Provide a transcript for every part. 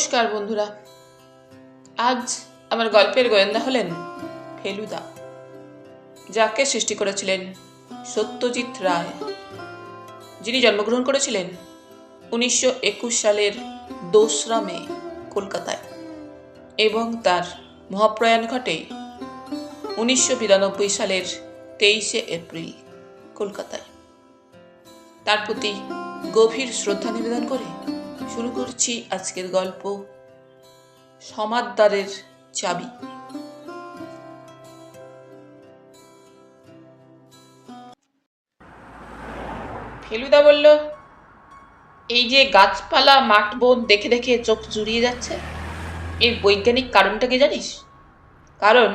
নমস্কার বন্ধুরা। আজ আমার গল্পের গোয়েন্দা হলেন ফেলুদা, যাকে সৃষ্টি করেছিলেন সত্যজিৎ রায়, যিনি জন্মগ্রহণ করেছিলেন 1921 সালের 2রা মে কলকাতায় এবং তার মহাপ্রয়াণ ঘটে 1992 সালের 23শে এপ্রিল কলকাতায়। তার প্রতি গভীর শ্রদ্ধা নিবেদন করে শুরু করছি আজকের গল্প সমাদদারের চাবি। ফেলুদা বলল, এই যে গাছপালা মাঠ বন দেখে দেখে চোখ জুড়িয়ে যাচ্ছে, এর বৈজ্ঞানিক কারণটা কি জানিস? কারণ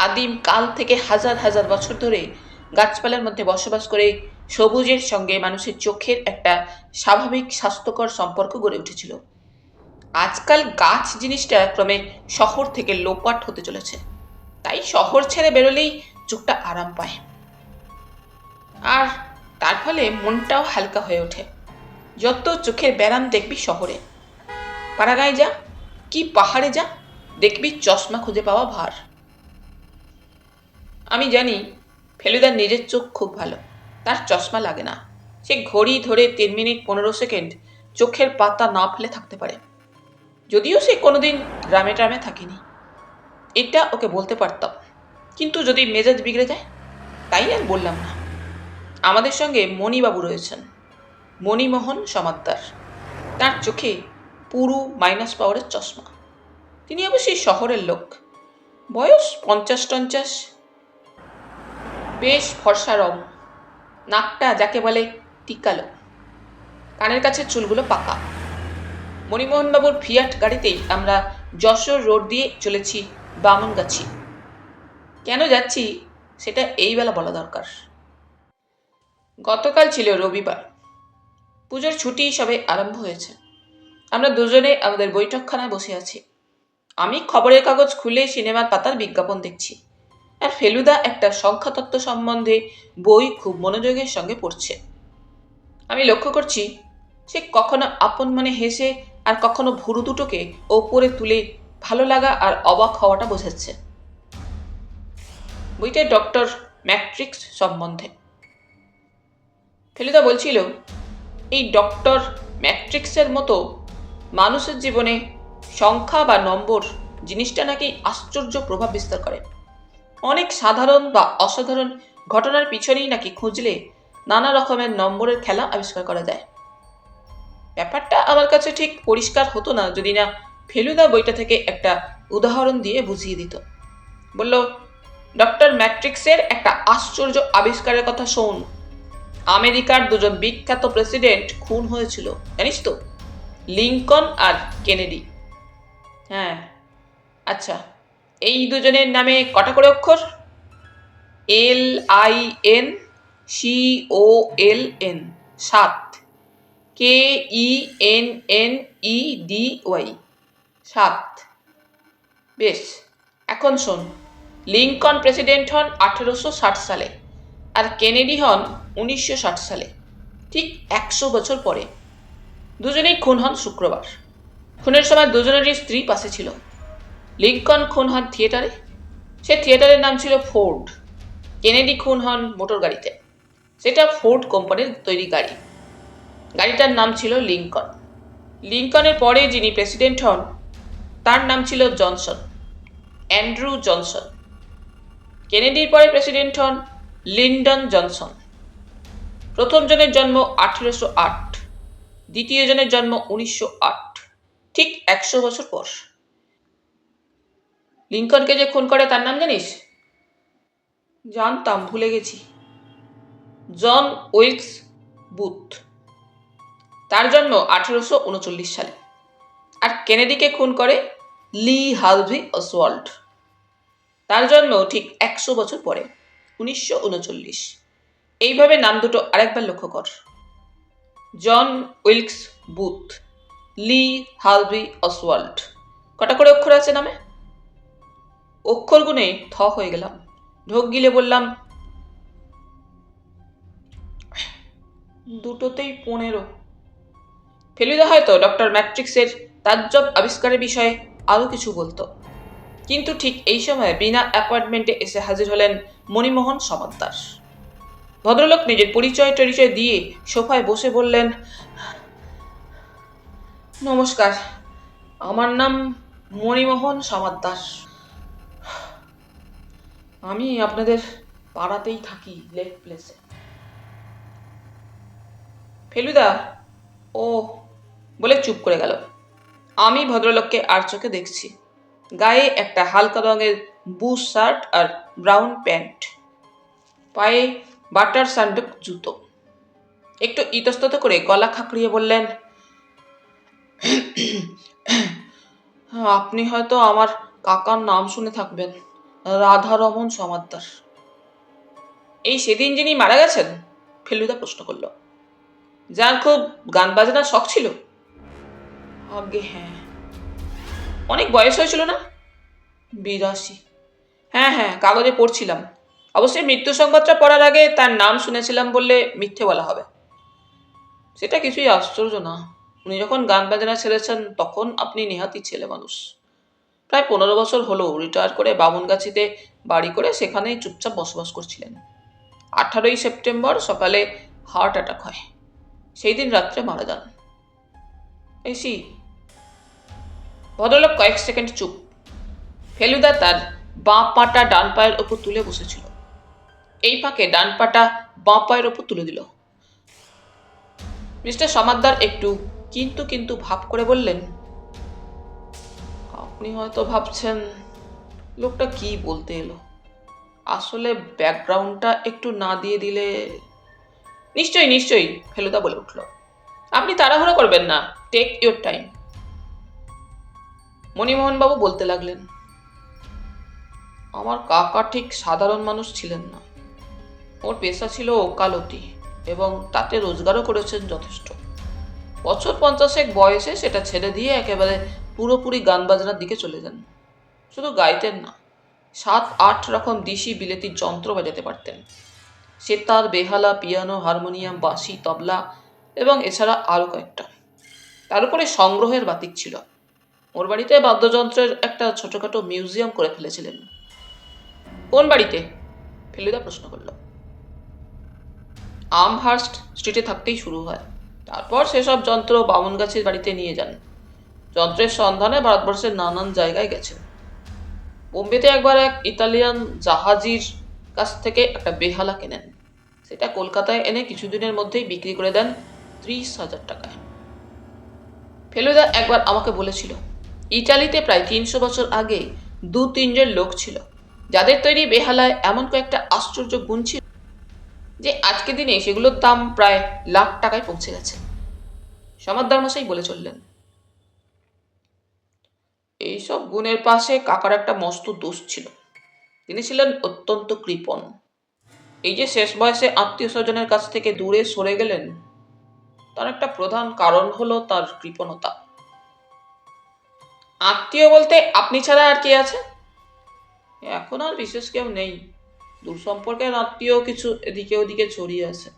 আদিম কাল থেকে হাজার হাজার বছর ধরে গাছপালার মধ্যে বসবাস করে সবুজের সঙ্গে মানুষের চোখের একটা স্বাভাবিক স্বাস্থ্যকর সম্পর্ক গড়ে উঠেছিল। আজকাল গাছ জিনিসটা ক্রমে শহর থেকে লোপাট হতে চলেছে, তাই শহর ছেড়ে বেরোলেই চোখটা আরাম পায়, আর তার ফলে মনটাও হালকা হয়ে ওঠে। যত চোখের ব্যারাম দেখবি শহরে, পাড়াগাঁয় যা কি পাহাড়ে যা, দেখবি চশমা খুঁজে পাওয়া ভার। আমি জানি ফেলুদার নিজের চোখ খুব ভালো, তার চশমা লাগে না। সে ঘড়ি ধরে 3 মিনিট 15 সেকেন্ড চোখের পাতা না ফেলে থাকতে পারে, যদিও সে কোনোদিন গ্রামে ট্রামে থাকেনি। এটা ওকে বলতে পারতাম, কিন্তু যদি মেজাজ বিগড়ে যায়, তাই আর বললাম না। আমাদের সঙ্গে মণিবাবু রয়েছেন, মণিমোহন সমাদ্দার। তার চোখে পুরু মাইনাস পাওয়ারের চশমা। তিনি অবশ্যই শহরের লোক, বয়স 50-50, বেশ ফর্সা রং, নাকটা যাকে বলে টিকালো, কানের কাছে চুলগুলো পাকা। মণিমোহনবাবুর ফিয়াট গাড়িতেই আমরা যশোর রোড দিয়ে চলেছি বামনগাছি। কেন যাচ্ছি সেটা এই বেলা বলা দরকার। গতকাল ছিল রবিবার, পুজোর ছুটি সবে আরম্ভ হয়েছে। আমরা দুজনে আমাদের বৈঠকখানায় বসে আছি। আমি খবরের কাগজ খুলে সিনেমার পাতার বিজ্ঞাপন দেখছি, আর ফেলুদা একটা সংখ্যাতত্ত্ব সম্বন্ধে বই খুব মনোযোগের সঙ্গে পড়ছে। আমি লক্ষ্য করছি সে কখনো আপন মনে হেসে আর কখনো ভুরু দুটোকে ওপরে তুলে ভালো লাগা আর অবাক হওয়াটা বোঝাচ্ছে। বইটা ডক্টর ম্যাট্রিক্স সম্বন্ধে। ফেলুদা বলছিল, এই ডক্টর ম্যাট্রিক্সের মতো মানুষের জীবনে সংখ্যা বা নম্বর জিনিসটা নাকি আশ্চর্য প্রভাব বিস্তার করে। অনেক সাধারণ বা অসাধারণ ঘটনার পিছনেই নাকি খুঁজলে নানা রকমের নম্বরের খেলা আবিষ্কার করা যায়। ব্যাপারটা আমার কাছে ঠিক পরিষ্কার হতো না যদি না ফেলুদা বইটা থেকে একটা উদাহরণ দিয়ে বুঝিয়ে দিত। বলল, ডক্টর ম্যাট্রিক্সের একটা আশ্চর্য আবিষ্কারের কথা শোন। আমেরিকার দুজন বিখ্যাত প্রেসিডেন্ট খুন হয়েছিল, জানিস তো? লিঙ্কন আর কেনেডি। হ্যাঁ, আচ্ছা, এই দুজনের নামে কটা করে অক্ষর? LINCOLN, 7। KENNEDY, 7। বেশ, এখন শোন। লিঙ্কন প্রেসিডেন্ট হন 1860 সালে, আর কেনেডি হন 1960 সালে, ঠিক 100 বছর পরে। দুজনেই খুন হন শুক্রবার। খুনের সময় দুজনেরই স্ত্রী পাশে ছিল। লিঙ্কন খুন হন থিয়েটারে, সে থিয়েটারের নাম ছিল ফোর্ড। কেনেডি খুন হন মোটর গাড়িতে, সেটা ফোর্ড কোম্পানির তৈরি গাড়ি, গাড়িটার নাম ছিল লিঙ্কন। লিঙ্কনের পরে যিনি প্রেসিডেন্ট হন তার নাম ছিল জনসন, অ্যান্ড্রু জনসন। কেনেডির পরে প্রেসিডেন্ট হন লিন্ডন জনসন। প্রথম জনের জন্ম 1808, দ্বিতীয় জনের জন্ম 1908, ঠিক 100 বছর পর। লিঙ্কনকে যে খুন করে তার নাম জানিস? জানতাম, ভুলে গেছি। জন উইলকস বুথ। তার জন্ম 1839 সালে। আর কেনেডিকে খুন করে লি হার্ভি অসওয়াল্ড। তার জন্ম ঠিক 100 বছর পরে, 1939। এইভাবে নাম দুটো আরেকবার লক্ষ্য কর। জন উইলকস বুথ, লি হার্ভি অসওয়াল্ড। কটা করে অক্ষর আছে নামে? অক্ষর গুনে থ হয়ে গেলাম। ঢোক গিলে বললাম, দুটোতেই 15। ফেলুদা হয়তো ডক্টর ম্যাট্রিক্সের তাজ্জব আবিষ্কারের বিষয়ে আরও কিছু বলতো। কিন্তু ঠিক এই সময় বিনা অ্যাপয়েন্টমেন্টে এসে হাজির হলেন মণিমোহন সমাদ্দার। ভদ্রলোক নিজের পরিচয় দিয়ে সোফায় বসে বললেন, নমস্কার, আমার নাম মণিমোহন সমাদ্দার। আমি আপনাদের পাড়াতেই থাকি, লেক প্লেসে। ফেলুদা ও বলে চুপ করে গেল। আমি ভদ্রলোককে আর চোখে দেখছি। গায়ে একটা হালকা রঙের বুশ শার্ট আর ব্রাউন প্যান্ট, পায়ে বাটার স্যান্ডক জুতো। একটু ইতস্তত করে গলা খাঁকড়িয়ে বললেন, আপনি হয়তো আমার কাকার নাম শুনে থাকবেন, রাধারমন সমাদ্দার। এই সেদিন যিনি মারা গেছেন? ফেলুদা প্রশ্ন করল। যার খুব গান বাজনার শখ ছিল? আগে হ্যাঁ। অনেক বয়স হয়েছিল না? 82। হ্যাঁ, কাগজে পড়ছিলাম। অবশ্যই মৃত্যু সংবাদটা পড়ার আগে তার নাম শুনেছিলাম বললে মিথ্যে বলা হবে। সেটা কিছুই আশ্চর্য না। উনি যখন গান বাজনা ছেড়েছেন তখন আপনি নেহাতি ছেলে মানুষ। প্রায় 15 বছর হলো রিটায়ার করে বামুনগাছিতে বাড়ি করে সেখানেই চুপচাপ বসবাস করছিলেন। 18ই সেপ্টেম্বর সকালে হার্ট অ্যাটাক হয়। সেই দিন রাত্রে মারা যান। এসি। ভদ্রলোক কয়েক সেকেন্ড চুপ। ফেলুদা তার বাঁ পাটা ডান পায়ের ওপর তুলে বসেছিল। এই ফাঁকে ডান পাটা বাঁ পায়ের ওপর তুলে দিল। মিস্টার সমাদ্দার একটু কিন্তু ভাব করে বললেন, আপনি হয়তো ভাবছেন লোকটা কি বলতে এলো। আসলে ব্যাকগ্রাউন্ডটা একটু না দিয়ে দিলে। নিশ্চয়ই, ফেলুদা বলে উঠল। আপনি তাড়াহুড়ো করবেন না, টেক ইউর টাইম। মণিমোহনবাবু বলতে লাগলেন, আমার কাকা ঠিক সাধারণ মানুষ ছিলেন না। ওর পেশা ছিল ওকালতি, এবং তাতে রোজগারও করেছেন যথেষ্ট। বছর 50 বয়সে সেটা ছেড়ে দিয়ে একেবারে পুরোপুরি গান বাজনার দিকে চলে যান। শুধু গাইতেন না, 7-8 রকম দেশি বিলেতি যন্ত্র বাজাতে পারতেন। সেতার, বেহালা, পিয়ানো, হারমোনিয়াম, বাঁশি, তবলা এবং এছাড়া আরও কয়েকটা। তার উপরে সংগ্রহের বাতিক ছিল। ওর বাড়িতে বাদ্যযন্ত্রের একটা ছোটখাটো মিউজিয়াম করে ফেলেছিলেন। কোন বাড়িতে? ফেলুদা প্রশ্ন করল। আমহার্স্ট স্ট্রিটে থাকতেই শুরু হয়। তারপর সেসব যন্ত্র বামুনগাছির বাড়িতে নিয়ে যান। যন্ত্রের সন্ধানে ভারতবর্ষের নানান জায়গায় গেছেন। বোম্বেতে একবার এক ইতালিয়ান জাহাজির কাছ থেকে একটা বেহালা কেনেন। সেটা কলকাতায় এনে কিছুদিনের মধ্যেই বিক্রি করে দেন 30,000 টাকায়। ফেলুদা একবার আমাকে বলেছিল, ইটালিতে প্রায় 300 বছর আগে 2-3 জন লোক ছিল যাদের তৈরি বেহালায় এমন কয়েকটা আশ্চর্য গুণ ছিল যে আজকের দিনে সেগুলোর দাম প্রায় লাখ টাকায় পৌঁছে গেছে। সমাদ্দার মশাই বলে চললেন, এইসব গুণের পাশে কাকার একটা মস্ত দোষ ছিল। তিনি ছিলেন অত্যন্ত কৃপণ। এই যে শেষ বয়সে আত্মীয় স্বজনের কাছ থেকে দূরে সরে গেলেন, তার একটা প্রধান কারণ হলো তার কৃপণতা। আত্মীয় বলতে আপনি ছাড়া আর কে আছে? এখন আর বিশেষ কেউ নেই। দূর সম্পর্কের আত্মীয় কিছু এদিকে ওদিকে ছড়িয়ে আছে।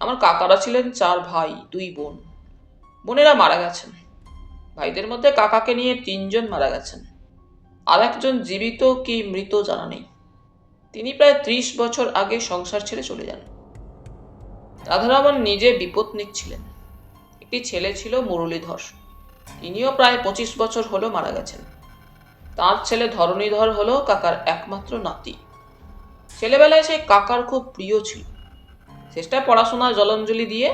আমার কাকারা ছিলেন 4 ভাই 2 বোন। বোনেরা মারা গেছেন। ভাইদের মধ্যে কাকাকে নিয়ে 3 জন মারা গেছেন। আর একজন জীবিত কি মৃত জানা নেই। তিনি প্রায় 30 বছর আগে সংসার ছেড়ে চলে যান। রাধারমন নিজে বিপত্নিক ছিলেন। একটি ছেলে ছিল মুরলীধর। তিনিও প্রায় 25 বছর হলো মারা গেছেন। তার ছেলে ধরণীধর হলো কাকার একমাত্র নাতি। ছেলেবেলায় সে কাকার খুব প্রিয় ছিল। শেষটায় পড়াশোনায় জলাঞ্জলি দিয়ে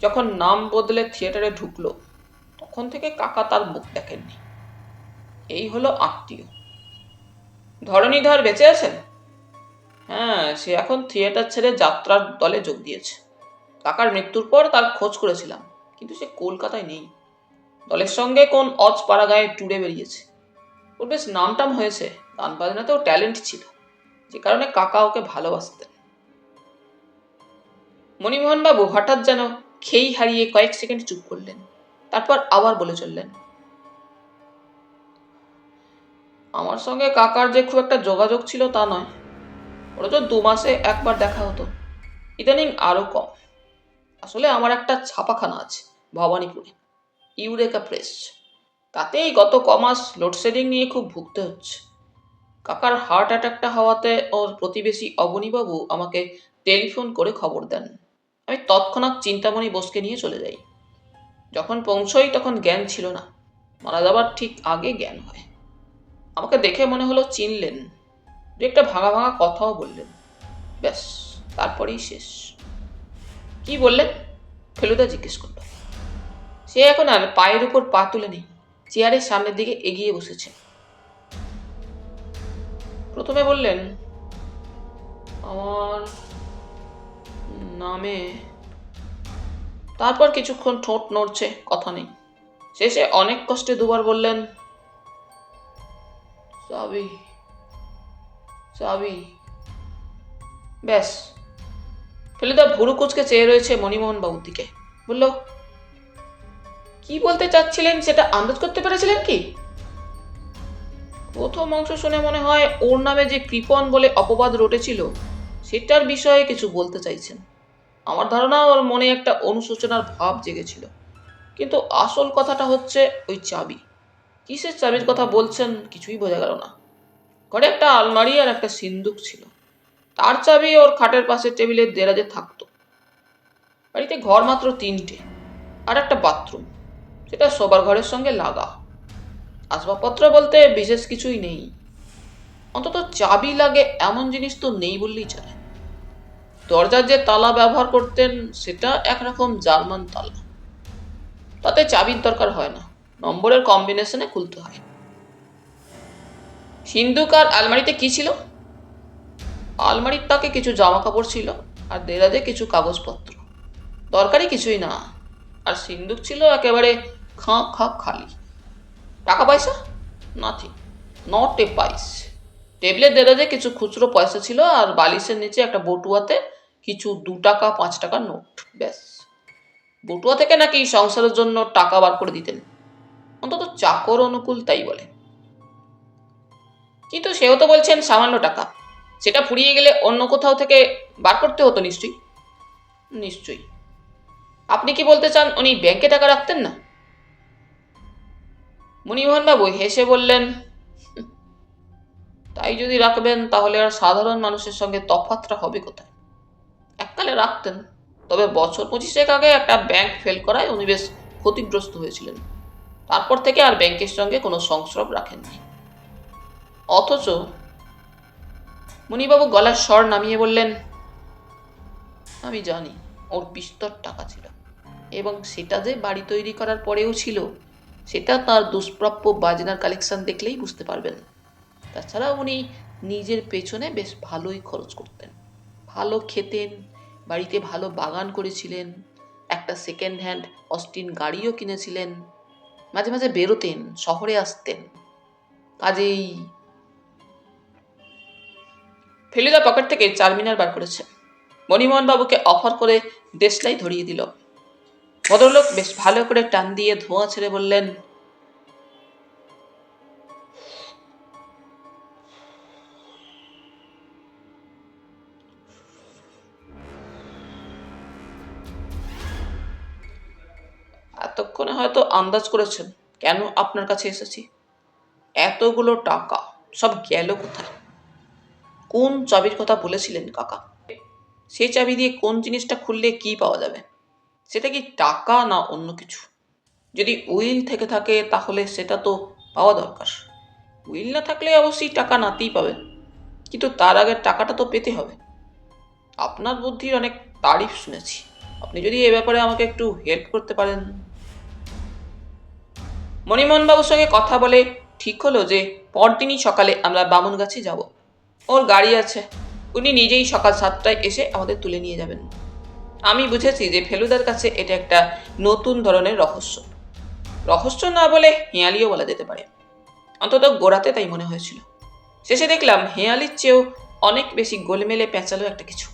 যখন নাম বদলে থিয়েটারে ঢুকলো, তখন থেকে কাকা তার মুখ দেখেননি। এই হলো আত্মীয়। ধরণীধর বেঁচে আছেন? হ্যাঁ, সে এখন থিয়েটার ছেড়ে যাত্রার দলে যোগ দিয়েছে। কাকার মৃত্যুর পর তার খোঁজ করেছিলাম, কিন্তু সে কলকাতায় নেই। দলের সঙ্গে কোন অজপাড়াগাঁয়ে ট্যুরে বেরিয়েছে। ওর বেশ নামটাম হয়েছে, গান বাজনাতেও ট্যালেন্ট ছিল, যে কারণে কাকা ওকে ভালোবাসতেন। মণিমোহনবাবু হঠাৎ যেন খেই হারিয়ে কয়েক সেকেন্ড চুপ করলেন। তারপর আবার বলে চললেন, আমার সঙ্গে কাকার যে খুব একটা যোগাযোগ ছিল তা নয়। ওরা তো 2 মাসে একবার দেখা হতো, ইদানিং আরো কম। আসলে আমার একটা ছাপাখানা আছে ভবানীপুরে। Eureka press. তাতেই গত কমাস লোডশেডিং নিয়ে খুব ভুগতে হচ্ছে। কাকার হার্ট অ্যাটাকটা হওয়াতে ওর প্রতিবেশী অবনীবাবু আমাকে টেলিফোন করে খবর দেন। আমি তৎক্ষণাৎ চিন্তামণি বোসকে নিয়ে চলে যাই। যখন পৌঁছই তখন জ্ঞান ছিল না, মারা যাবার ঠিক আগে জ্ঞান হয়। আমাকে দেখে মনে হলো চিনলেন, দু একটা ভাঙা ভাঙা কথাও বললেন। ব্যাস, তারপরেই শেষ। কি বললেন? ফেলুদা জিজ্ঞেস করল। সে এখন আর পায়ের উপর পা তুলে নেই, চেয়ারের সামনের দিকে এগিয়ে বসেছে। প্রথমে বললেন, আমার নামে। তারপর কিছুক্ষণ ঠোঁট নড়ছে, কথা নেই। শেষে অনেক কষ্টে দুবার বললেন, চাবি চাবি। ব্যাস। ফেলুদা ভুরু কুচকে চেয়ে রয়েছে মণিমোহন বাবুর দিকে। বলল, কি বলতে চাচ্ছিলেন সেটা আন্দাজ করতে পেরেছিলেন কি? প্রথম অংশ শুনে মনে হয় ওর নামে যে কৃপণ বলে অপবাদ রটেছিল সেটার বিষয়ে কিছু বলতে চাইছেন। আমার ধারণা ওর মনে একটা অনুশোচনার ভাব জেগেছিল। কিন্তু আসল কথাটা হচ্ছে ওই চাবি। কিসের চাবির কথা বলছেন কিছুই বোঝা গেল না। ঘরে একটা আলমারি আর একটা সিন্দুক ছিল, তার চাবি ওর খাটের পাশে টেবিলের দেরাজে থাকতো। বাড়িতে ঘর মাত্র 3টে, আর একটা বাথরুম, সেটা শোবার ঘরের সঙ্গে লাগা। আসবাবপত্র বলতে বিশেষ কিছুই নেই, অন্তত চাবি লাগে এমন জিনিস তো নেই বললেই চলে। দরজার যে তালা ব্যবহার করতেন সেটা একরকম জার্মান তালা, তাতে চাবির দরকার হয় না, নম্বরের কম্বিনেশনে খুলতে হয়। সিন্দুক আর আলমারিতে কি ছিল? আলমারির তাকে কিছু জামা কাপড় ছিল, আর দেরাজে কিছু কাগজপত্র, দরকারি কিছুই না। আর সিন্দুক ছিল একেবারে খাঁ খাঁ খালি। টাকা পয়সা? নাথিং, নট এ পাইস। টেবিলের দেরাজে কিছু খুচরো পয়সা ছিল, আর বালিশের নিচে একটা বটুয়াতে কিছু 2 টাকা 5 টাকার নোট। ব্যাস। বটুয়া থেকে নাকি সংসারের জন্য টাকা বার করে দিতেন, অন্তত চাকর অনুকূল তাই বলে। কিন্তু সেও তো বলছেন সামান্য টাকা, সেটা ফুরিয়ে গেলে অন্য কোথাও থেকে বার করতে হতো নিশ্চয়ই। নিশ্চয়ই। আপনি কি বলতে চান উনি ব্যাংকে টাকা রাখতেন না? মণিমোহনবাবু হেসে বললেন, তাই যদি রাখবেন তাহলে আর সাধারণ মানুষের সঙ্গে তফাৎটা হবে কোথায়? এককালে রাখতেন, তবে বছর 25 আগে একটা ব্যাংক ফেল করায় উনি বেশ ক্ষতিগ্রস্ত হয়েছিলেন। তারপর থেকে আর ব্যাংকের সঙ্গে কোনো সংস্রব রাখেননি। অথচ মণিবাবু গলার স্বর নামিয়ে বললেন, আমি জানি ওর বিস্তর টাকা ছিল, এবং সেটা যে বাড়ি তৈরি করার পরেও ছিল সেটা তার দুষ্প্রাপ্য বাজনার কালেকশন দেখলেই বুঝতে পারবেন। তাছাড়া উনি নিজের পেছনে বেশ ভালোই খরচ করতেন। ভালো খেতেন, বাড়িতে ভালো বাগান করেছিলেন, একটা সেকেন্ড হ্যান্ড অস্টিন গাড়িও কিনেছিলেন, মাঝে মাঝে বেরোতেন, শহরে আসতেন। কাজেই ফেলুদা পকেট থেকে চারমিনার বার করেছে, মণিমোহনবাবুকে অফার করে দেশলাই ধরিয়ে দিল। ভদ্রলোক বেশ ভালো করে টান দিয়ে ধোঁয়া ছেড়ে বললেন, এতক্ষণে হয়তো আন্দাজ করেছেন কেন আপনার কাছে এসেছি। এতগুলো টাকা সব গেল কোথায়? কোন চাবির কথা বলেছিলেন কাকা? সেই চাবি দিয়ে কোন জিনিসটা খুললে কি পাওয়া যাবে? সেটা কি টাকা না অন্য কিছু? যদি উইল থেকে থাকে তাহলে সেটা তো পাওয়া দরকার। উইল না থাকলে অবশ্যই টাকা নাতেই পাবেন, কিন্তু তার আগে টাকাটা তো পেতে হবে। আপনার বুদ্ধির অনেক তারিফ শুনেছি, আপনি যদি এ ব্যাপারে আমাকে একটু হেল্প করতে পারেন। মণিমোহনবাবুর সঙ্গে কথা বলে ঠিক হলো যে পরদিনই সকালে আমরা বামুনগাছি যাব। ওর গাড়ি আছে, উনি নিজেই সকাল 7টায় এসে আমাদের তুলে নিয়ে যাবেন। আমি বুঝেছি যে ফেলুদার কাছে এটা একটা নতুন ধরনের রহস্য। রহস্য না বলে হেঁয়ালিও বলা যেতে পারে, অন্তত গোড়াতে তাই মনে হয়েছিল। শেষে দেখলাম হেঁয়ালির চেয়েও অনেক বেশি গোলমেলে পেঁচালো একটা কিছু।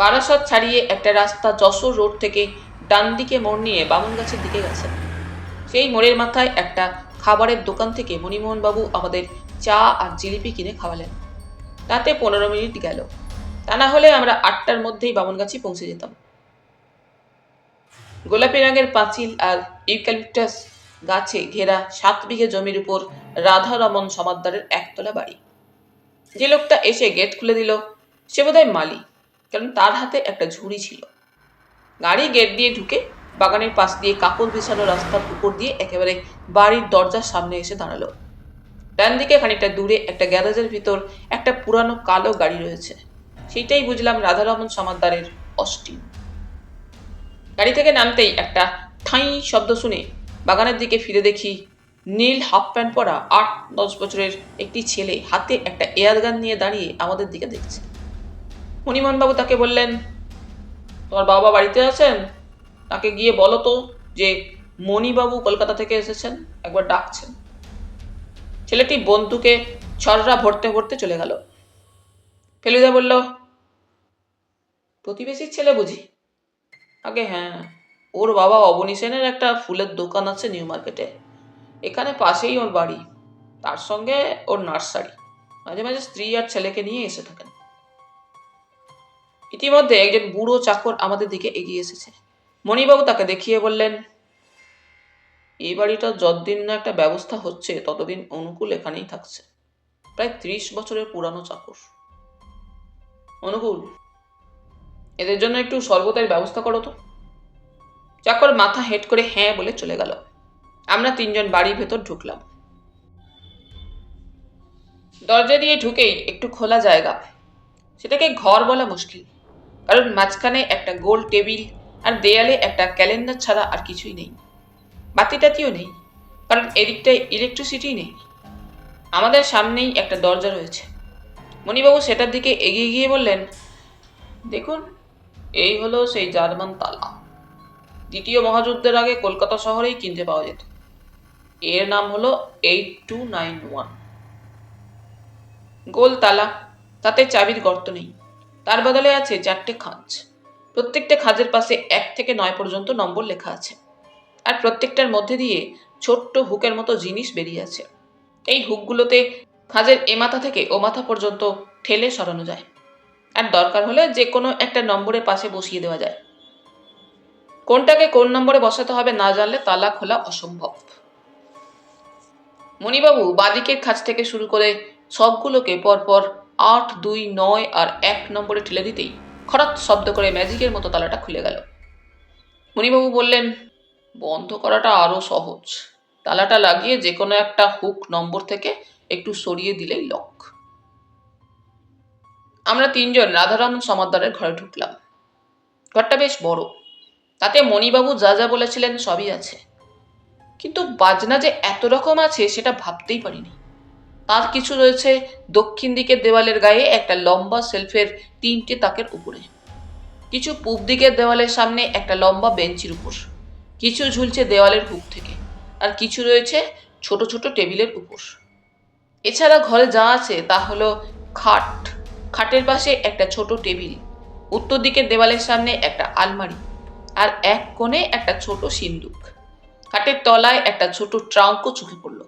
বারাসত ছাড়িয়ে একটা রাস্তা যশোর রোড থেকে ডান দিকে মোড় নিয়ে বামুনগাছের দিকে গেছে। সেই মোড়ের মাথায় একটা খাবারের দোকান থেকে মণিমোহনবাবু আমাদের চা আর জিলিপি কিনে খাওয়ালেন। তাতে 15 মিনিট গেল, তা না হলে আমরা 8টার মধ্যেই বামুনগাছি পৌঁছে যেতাম। গোলাপি রঙের পাঁচিল আর ইউক্যালিপটাস গাছে ঘেরা 7 বিঘে জমির উপর রাধারমন সমাদ্দারের একতলা বাড়ি। যে লোকটা এসে গেট খুলে দিল সে বোধহয় মালি, কারণ তার হাতে একটা ঝুড়ি ছিল। গাড়ি গেট দিয়ে ঢুকে বাগানের পাশ দিয়ে কাপড় বিছানো রাস্তার উপর দিয়ে একেবারে বাড়ির দরজার সামনে এসে দাঁড়ালো। ডান দিকে খানিকটা দূরে একটা গ্যারেজের ভিতর একটা পুরানো কালো গাড়ি রয়েছে। সেটাই বুঝলাম রাধারমন সমাদ্দারের অস্টিন। গাড়ি থেকে নামতেই একটা ঠাঁই শব্দ শুনে বাগানের দিকে ফিরে দেখি নীল হাফ প্যান্ট পরা 8-10 বছরের একটি ছেলে হাতে একটা এয়ারগান নিয়ে দাঁড়িয়ে আমাদের দিকে দেখছে। মণিমোহনবাবু তাকে বললেন, তোমার বাবা বাড়িতে আছেন? তাকে গিয়ে বলো তো যে মণিবাবু কলকাতা থেকে এসেছেন, একবার ডাকছেন। ছেলেটি বন্ধুকে ছররা ভরতে ভরতে চলে গেল। ফেলুদা বলল, প্রতিবেশীর ছেলে বুঝি? আগে হ্যাঁ, ওর বাবা অবনী সেনের একটা ফুলের দোকান আছে নিউ মার্কেটে, এখানে পাশেই ওর বাড়ি, তার সঙ্গে ওর নার্সারি। মাঝে মাঝে স্ত্রী আর ছেলেকে নিয়ে এসে থাকেন। ইতিমধ্যে একজন বুড়ো চাকর আমাদের দিকে এগিয়ে এসেছে। মণিবাবু তাকে দেখিয়ে বললেন, এই বাড়িটা যতদিন না একটা ব্যবস্থা হচ্ছে ততদিন অনুকূল এখানেই থাকছে, প্রায় 30 বছরের পুরানো চাকর। অনুকূল, এদের জন্য একটু শরবতের ব্যবস্থা করো তো। চাকর মাথা হেঁট করে হ্যাঁ বলে চলে গেল। আমরা 3 জন বাড়ির ভেতর ঢুকলাম। দরজা দিয়ে ঢুকেই একটু খোলা জায়গা, সেটাকে ঘর বলা মুশকিল, কারণ মাঝখানে একটা গোল টেবিল আর দেয়ালে একটা ক্যালেন্ডার ছাড়া আর কিছুই নেই। বাতিটাতিও নেই, কারণ এদিকটায় ইলেকট্রিসিটি নেই। আমাদের সামনেই একটা দরজা রয়েছে। মণিবাবু সেটার দিকে এগিয়ে গিয়ে বললেন, দেখুন, এই হলো সেই জার্মান তালা। দ্বিতীয় মহাযুদ্ধের আগে কলকাতা শহরেই কিনতে পাওয়া যেত। এর নাম হলো 8291। গোল তালা, তাতে চাবির গর্ত নেই, তার বদলে আছে 4টে খাঁজ। প্রত্যেকটা খাঁজের পাশে 1 থেকে 9 পর্যন্ত নম্বর লেখা আছে, আর প্রত্যেকটার মধ্যে দিয়ে ছোট্ট হুকের মতো জিনিস বেরিয়ে আছে। এই হুকগুলোতে খাঁজের এ মাথা থেকে ও মাথা পর্যন্ত ঠেলে সরানো যায়, আর দরকার হলে যে কোনো একটা নম্বরের পাশে বসিয়ে দেওয়া যায়। কোনটাকে কোন নম্বরে বসাতে হবে না জানলে তালা খোলা অসম্ভব। মণিবাবু বাদিকের খাঁজ থেকে শুরু করে সবগুলোকে পরপর 8, 2, 9 আর 1 নম্বরে ঠেলে দিতেই খরাত শব্দ করে ম্যাজিকের মতো তালাটা খুলে গেল। মণিবাবু বললেন, বন্ধ করাটা আরো সহজ। তালাটা লাগিয়ে যে কোনো একটা হুক নম্বর থেকে একটু সরিয়ে দিলেই লক। আমরা 3 জন রাধারমন সমাদ্দারের ঘরে ঢুকলাম। ঘরটা বেশ বড়, তাতে মণিবাবু যা যা বলেছিলেন সবই আছে, কিন্তু বাজনা যে এত রকম আছে সেটা ভাবতেই পারিনি। তার কিছু রয়েছে দক্ষিণ দিকের দেওয়ালের গায়ে একটা লম্বা শেলফের 3টে তাকের উপরে, কিছু পূব দিকের দেওয়ালের সামনে একটা লম্বা বেঞ্চির উপর, কিছু ঝুলছে দেওয়ালের হুক থেকে, আর কিছু রয়েছে ছোট ছোট টেবিলের উপর। এছাড়া ঘরে যা আছে তা হলো খাট, খাটের পাশে একটা ছোট টেবিল, উত্তর দিকের দেওয়ালের সামনে একটা আলমারি, আর এক কোণে একটা ছোট সিন্দুক। খাটের তলায় একটা ছোট ট্রাঙ্কও চোখে পড়ল।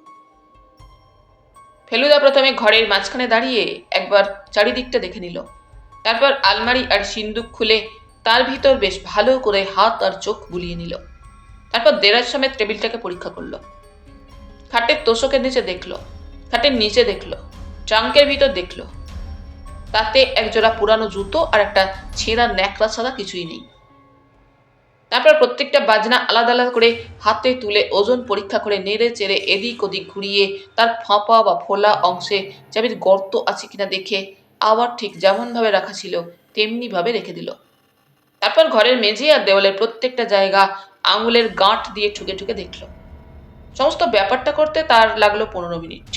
ফেলুদা প্রথমে ঘরের মাঝখানে দাঁড়িয়ে একবার চারিদিকটা দেখে নিল, তারপর আলমারি আর সিন্দুক খুলে তার ভিতর বেশ ভালো করে হাত আর চোখ বুলিয়ে নিল। তারপর দেরাজ সমেত টেবিলটাকে পরীক্ষা করলো। খাটের তোষকের নিচে দেখলো, খাটের নিচে দেখলো, ট্রাঙ্কের ভিতর দেখলো, তাতে একজোড়া পুরানো জুতো আর একটা ছেঁড়া ন্যাকড়া ছাড়া কিছুই নেই। তারপর প্রত্যেকটা বাজনা আলাদা আলাদা করে হাতে তুলে ওজন পরীক্ষা করে নেড়ে চেড়ে এদিক ওদিক ঘুরিয়ে তার ফাঁপা বা ফোলা অংশে চাবির গর্ত আছে কিনা দেখে আবার ঠিক যেমনভাবে রাখা ছিল তেমনি ভাবে রেখে দিল। তারপর ঘরের মেঝে আর দেওয়ালের প্রত্যেকটা জায়গা আঙুলের গাঁট দিয়ে ঠুকে ঠুকে দেখল। সমস্ত ব্যাপারটা করতে তার লাগলো 15 মিনিট।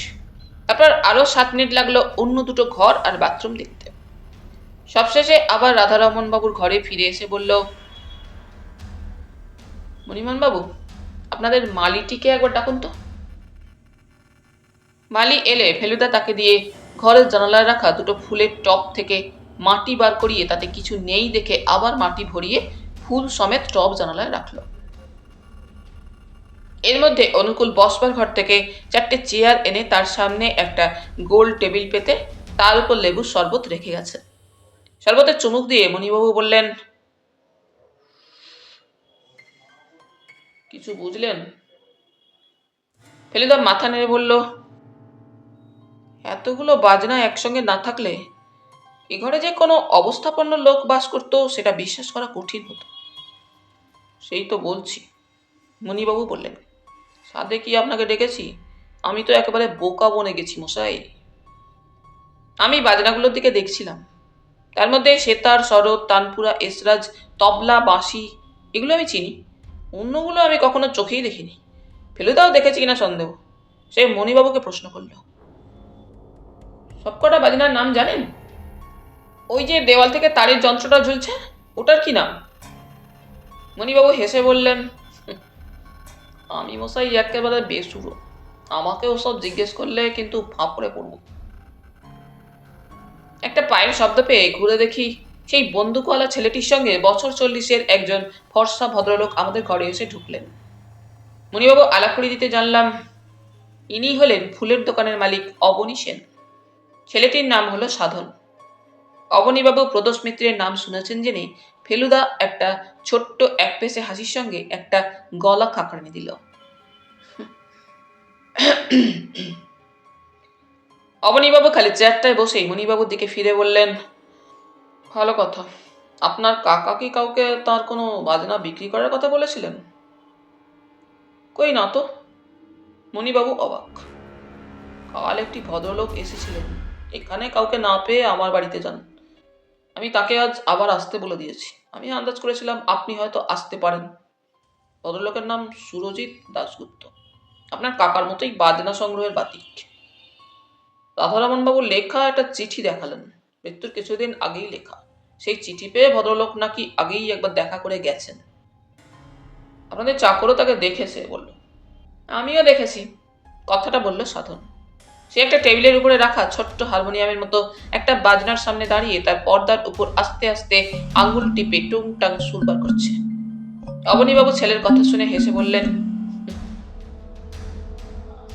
তারপর আরো 7 মিনিট লাগলো অন্য দুটো ঘর আর বাথরুম দেখতে। সবশেষে আবার রাধারমন বাবুর ঘরে ফিরে এসে বলল, মণিমোহন বাবু, আপনাদের মালিটিকে একবার ডাকুন তো। মালি এলে ফেলুদা তাকে দিয়ে ঘরের জানালায় রাখা দুটো ফুলের টব থেকে মাটি বার করিয়ে তাতে কিছু নেই দেখে আবার মাটি ভরিয়ে ফুল সমেত টব জানালায় রাখলো। এর মধ্যে অনুকূল বসবার ঘর থেকে 4টে চেয়ার এনে তার সামনে একটা গোল টেবিল পেতে তার উপর লেবুর শরবত রেখে গেছে। শরবতের চুমুক দিয়ে মণিবাবু বললেন, কিছু বুঝলেন? ফেলুদা মাথা নেড়ে বলল, এতগুলো বাজনা একসঙ্গে না থাকলে এ ঘরে যে কোনো অবস্থাপন্ন লোক বাস করতো সেটা বিশ্বাস করা কঠিন হতো। সেই তো বলছি, মণিবাবু বললেন। সাধে কি আপনাকে ডেকেছি? আমি তো একেবারে বোকা বনে গেছি মশাই। আমি বাজনাগুলোর দিকে দেখছিলাম। তার মধ্যে সেতার, শরৎ, তানপুরা, এসরাজ, তবলা, বাঁশি এগুলো আমি চিনি। অন্যগুলো আমি কখনো চোখেই দেখিনি। ফেলুদাও দেখেছি কিনা সন্দেহ। সে মণিবাবুকে প্রশ্ন করল, সবকটা বাজনার নাম জানেন? ওই যে দেওয়াল থেকে তারের যন্ত্রটা ঝুলছে, ওটার কি নাম? মণিবাবু হেসে বললেন, আমি মশাই একেবারে বেসুরো, আমাকে ওসব জিজ্ঞেস করলে কিন্তু ফাঁপড়ে পড়ব। একটা পায়ের শব্দ পেয়ে ঘুরে দেখি সেই বন্দুকওয়ালা ছেলেটির সঙ্গে বছর 40-এর একজন ফর্সা ভদ্রলোক আমাদের ঘরে এসে ঢুকলেন। মণিবাবু আলাপড়ি দিতে জানলাম, ইনি হলেন ফুলের দোকানের মালিক অবনী সেন। ছেলেটির নাম হলো সাধন। অবনীবাবু প্রদোষ মিত্রের নাম শুনেছেন জেনে ফেলুদা একটা ছোট্ট একপেশে হাসির সঙ্গে একটা গলা খাকড়ানি দিল। অবনীবাবু খালি চেয়ারটায় বসেই মণিবাবুর দিকে ফিরে বললেন, ভালো কথা। আপনার কাকা কি কাউকে তার কোনো বাজনা বিক্রি করার কথা বলেছিলেন? কই না তো। মণিবাবু অবাক। কাল একটি ভদ্রলোক এসেছিলেন, এখানে কাউকে না পেয়ে আমার বাড়িতে যান। আমি তাকে আজ আবার আসতে বলে দিয়েছি। আমি আন্দাজ করেছিলাম আপনি হয়তো আসতে পারেন। ভদ্রলোকের নাম সুরজিৎ দাশগুপ্ত, আপনার কাকার মতোই বাজনা সংগ্রহের বাতিক। রাধারমণবাবুর লেখা একটা চিঠি দেখালেন, মৃত্যুর কিছুদিন আগেই লেখা। সেই চিঠি পেয়ে ভদ্রলোক নাকি আগেই একবার দেখা করে গেছেন। আপনাদের চাকরও তাকে দেখেছে বলল। আমিও দেখেছি, কথাটা বলল সাধন। সে একটা টেবিলের উপরে রাখা ছোট্ট হারমোনিয়ামের মতো একটা বাজনার সামনে দাঁড়িয়ে তার পর্দার উপর আস্তে আস্তে আঙ্গুল টিপে টুংটাং সুর বার করছে। অবনীবাবু ছেলের কথা শুনে হেসে বললেন,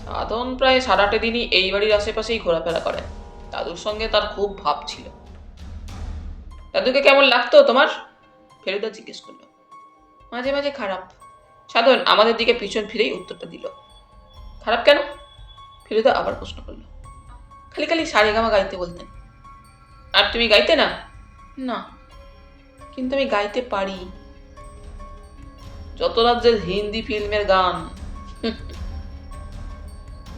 সাধন প্রায় সারাটা দিনই এই বাড়ির আশেপাশেই ঘোরাফেরা করেন। দাদুর সঙ্গে তার খুব ভাব ছিল। দাদুকে কেমন লাগতো তোমার? ফেলুদা জিজ্ঞেস করল। মাঝে মাঝে খারাপ। সাধন আমাদের দিকে পিছন ফিরেই উত্তরটা দিল। খারাপ কেন? ফেলুদা আবার প্রশ্ন করল। খালি খালি সারেগামা গাইতে বলতেন। আর তুমি গাইতে না? না, কিন্তু আমি গাইতে পারি। যত রাজ্যের হিন্দি ফিল্মের গান।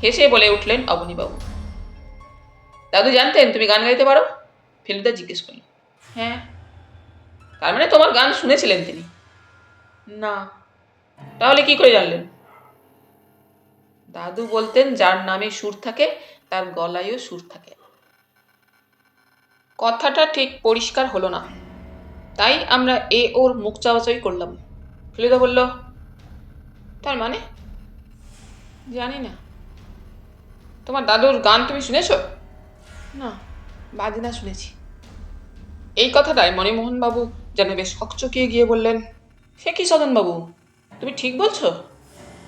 হেসে বলে উঠলেন অবনীবাবু। দাদু জানতেন তুমি গান গাইতে পারো? ফেলুদা জিজ্ঞেস করল। হ্যাঁ। তার মানে তোমার গান শুনেছিলেন তিনি? না। তাহলে কি করে জানলেন? দাদু বলতেন, যার নামে সুর থাকে তার গলায়ও সুর থাকে। কথাটা ঠিক পরিষ্কার হলো না, তাই আমরা ওর মুখ চাওয়াচাই করলাম। ফেলুদা বলল, তার মানে? জানি না। তোমার দাদুর গান তুমি শুনেছ? না, বাজনা শুনেছি। এই কথাটায় মণিমোহনবাবু যেন বেশ হকচকিয়ে গিয়ে বললেন, সে কি সদনবাবু, তুমি ঠিক বলছো?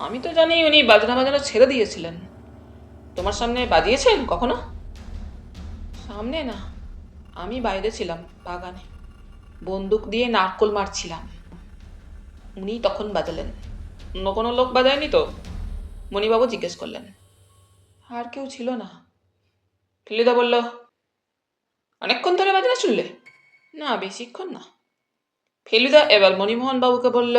আমি তো জানি উনি বাজনা বাজানো ছেড়ে দিয়েছিলেন। তোমার সামনে বাজিয়েছেন কখনো? সামনে না, আমি বাইরে ছিলাম বাগানে, বন্দুক দিয়ে নারকোল মারছিলাম। উনি তখন বাজালেন। অন্য কোনো লোক বাজায়নি তো? মণিবাবু জিজ্ঞেস করলেন। আর কেউ ছিল না। ফেলুদা বলল, অনেকক্ষণ ধরে বাজনা শুনলে? না, বেশিক্ষণ না। ফেলুদা এবার মণিমোহন বাবুকে বলল,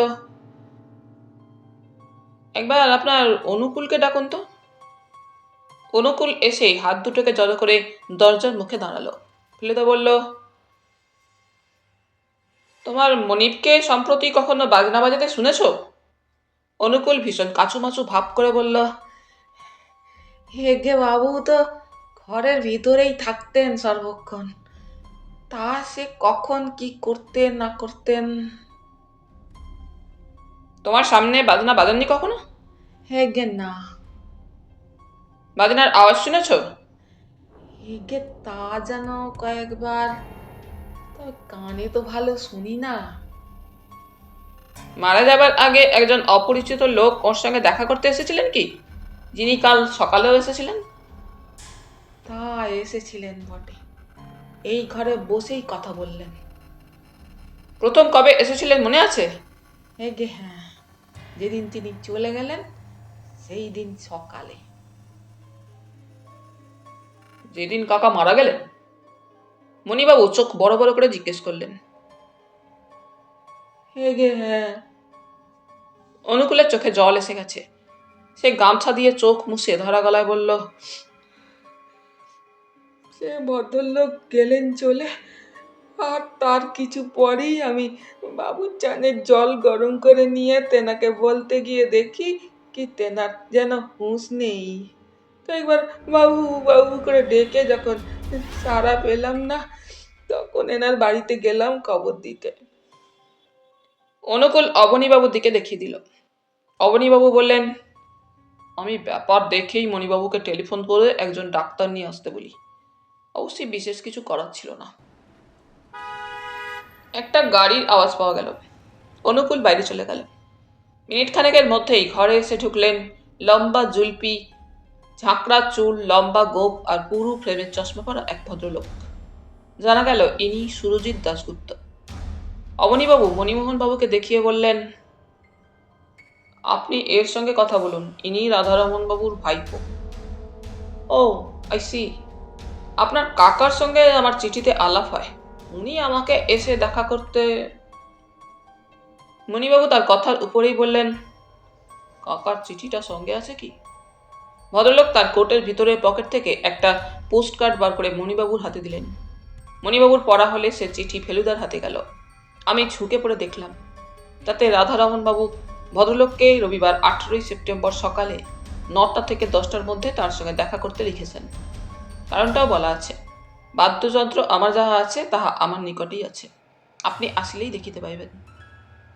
একবার আপনার অনুকূলকে ডাকুন তো। অনুকূল এসে হাত দুটোকে জড়ো করে দরজার মুখে দাঁড়ালো। ফেলুদা বলল, তোমার মনিবকে সম্প্রতি কখনো বাজনা বাজাতে শুনেছ? অনুকূল ভীষণ কাচুমাচু ভাব করে বলল, হেগে বাবু তো ঘরের ভিতরেই থাকতেন সর্বক্ষণ, তা সে কখন কি করতেন না করতেন। তোমার সামনে বাজনা বাজাননি কখনো? হেগে না। বাজনার আওয়াজ শুনেছ? হেগে তা যেন কয়েকবার, তবে কানে তো ভালো শুনি না। মারা যাবার আগে একজন অপরিচিত লোক ওর সঙ্গে দেখা করতে এসেছিলেন কি, যিনি কাল সকালেও এসেছিলেন? তা এসেছিলেন বটে, এই ঘরে বসেই কথা বললেন। প্রথম কবে এসেছিলেন মনে আছে? হেগে হ্যাঁ, যেদিন তিনি চলে গেলেন সেই দিন সকালে। যেদিন কাকা মারা গেলেন? মণিবাবু চোখ বড় বড় করে জিজ্ঞেস করলেন। হ্যাঁ। অনুকূলের চোখে জল এসে গেছে। সে গামছা দিয়ে চোখ মুছে ধরা গলায় বলল, সে ভদ্রলোক গেলেন চলে, আর তার কিছু পরেই আমি বাবুর চানের জল গরম করে নিয়ে তেনাকে বলতে গিয়ে দেখি কি তেনার যেন হুঁশ নেই। তো একবার বাবু বাবু করে ডেকে যখন সাড়া পেলাম না, তখন এনার বাড়িতে গেলাম কবর দিতে। অনুকূল অবনীবাবুর দিকে দেখিয়ে দিল। অবনীবাবু বললেন, আমি ব্যাপার দেখেই মণিবাবুকে টেলিফোন করে একজন ডাক্তার নিয়ে আসতে বলি। অবশ্যই বিশেষ কিছু করার ছিল না। একটা গাড়ির আওয়াজ পাওয়া গেল। অনুকূল বাইরে চলে গেল। মিনিট খানেকের মধ্যেই ঘরে এসে ঢুকলেন লম্বা জুলপি, ঝাঁকড়া চুল, লম্বা গোঁফ আর পুরু ফ্রেমের চশমা পরা এক ভদ্রলোক। জানা গেল ইনি সুরজিৎ দাশগুপ্ত। অবনীবাবু মণিমোহন বাবুকে দেখিয়ে বললেন, আপনি এর সঙ্গে কথা বলুন, ইনি রাধারমন বাবুর ভাইপো। ও, আই সি। আপনার কাকার সঙ্গে আমার চিঠিতে আলাপ হয়, উনি আমাকে এসে দেখা করতে। মণিবাবু তার কথার উপরেই বললেন, কাকার চিঠিটা সঙ্গে আছে কি? ভদ্রলোক তার কোটের ভিতরের পকেট থেকে একটা পোস্ট কার্ড বার করে মণিবাবুর হাতে দিলেন। মণিবাবুর পড়া হলে সে চিঠি ফেলুদার হাতে গেল। আমি ঝুঁকে পড়ে দেখলাম, তাতে রাধারমন বাবু ভদ্রলোককে রবিবার 18 সেপ্টেম্বর সকালে 9টা থেকে 10টার মধ্যে তার সঙ্গে দেখা করতে লিখেছেন। কারণটাও বলা আছে, বাদ্যযন্ত্র আমার যাহা আছে তাহা আমার নিকটেই আছে, আপনি আসলেই দেখিতে পাইবেন।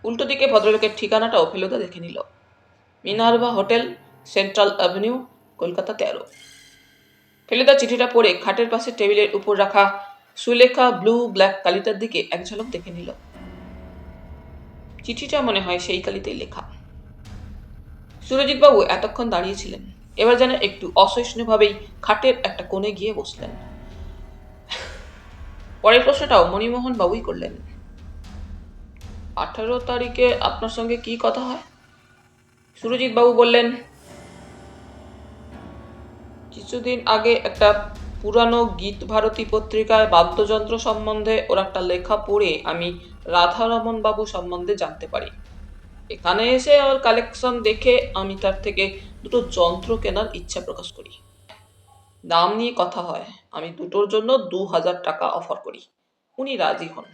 উল্টো দিকে ভদ্রলোকের ঠিকানাটাও ফেলুদা দেখে নিল। Minerva hotel, central avenue, Kolkata 13। Feluda চিঠিটা পড়ে খাটের পাশে টেবিলের উপর রাখা সুলেখা ব্লু ব্ল্যাক কালিটার দিকে এক ঝলক দেখে নিল। চিঠিটা মনে হয় সেই কালিতেই লেখা। সুরজিৎবাবু এতক্ষণ দাঁড়িয়েছিলেন, এবার যেন একটু অসহিষ্ণুভাবেই খাটের একটা কোণে গিয়ে বসলেন। পরের প্রশ্নটাও মণিমোহন বাবুই করলেন। 18 তারিখে আপনার সঙ্গে কি কথা হয়? সুরজিৎবাবু বললেন, কিছুদিন আগে একটা পুরানো গীত ভারতী পত্রিকায় বাদ্যযন্ত্র সম্বন্ধে ওর একটা লেখা পড়ে আমি রাধারমন বাবু সম্বন্ধে জানতে পারি। এখানে এসে ওর কালেকশন দেখে আমি তার থেকে দুটো যন্ত্র কেনার ইচ্ছা প্রকাশ করি। দাম নিয়ে কথা হয়, আমি দুটোর জন্য 2000 টাকা অফার করি। উনি রাজি হন।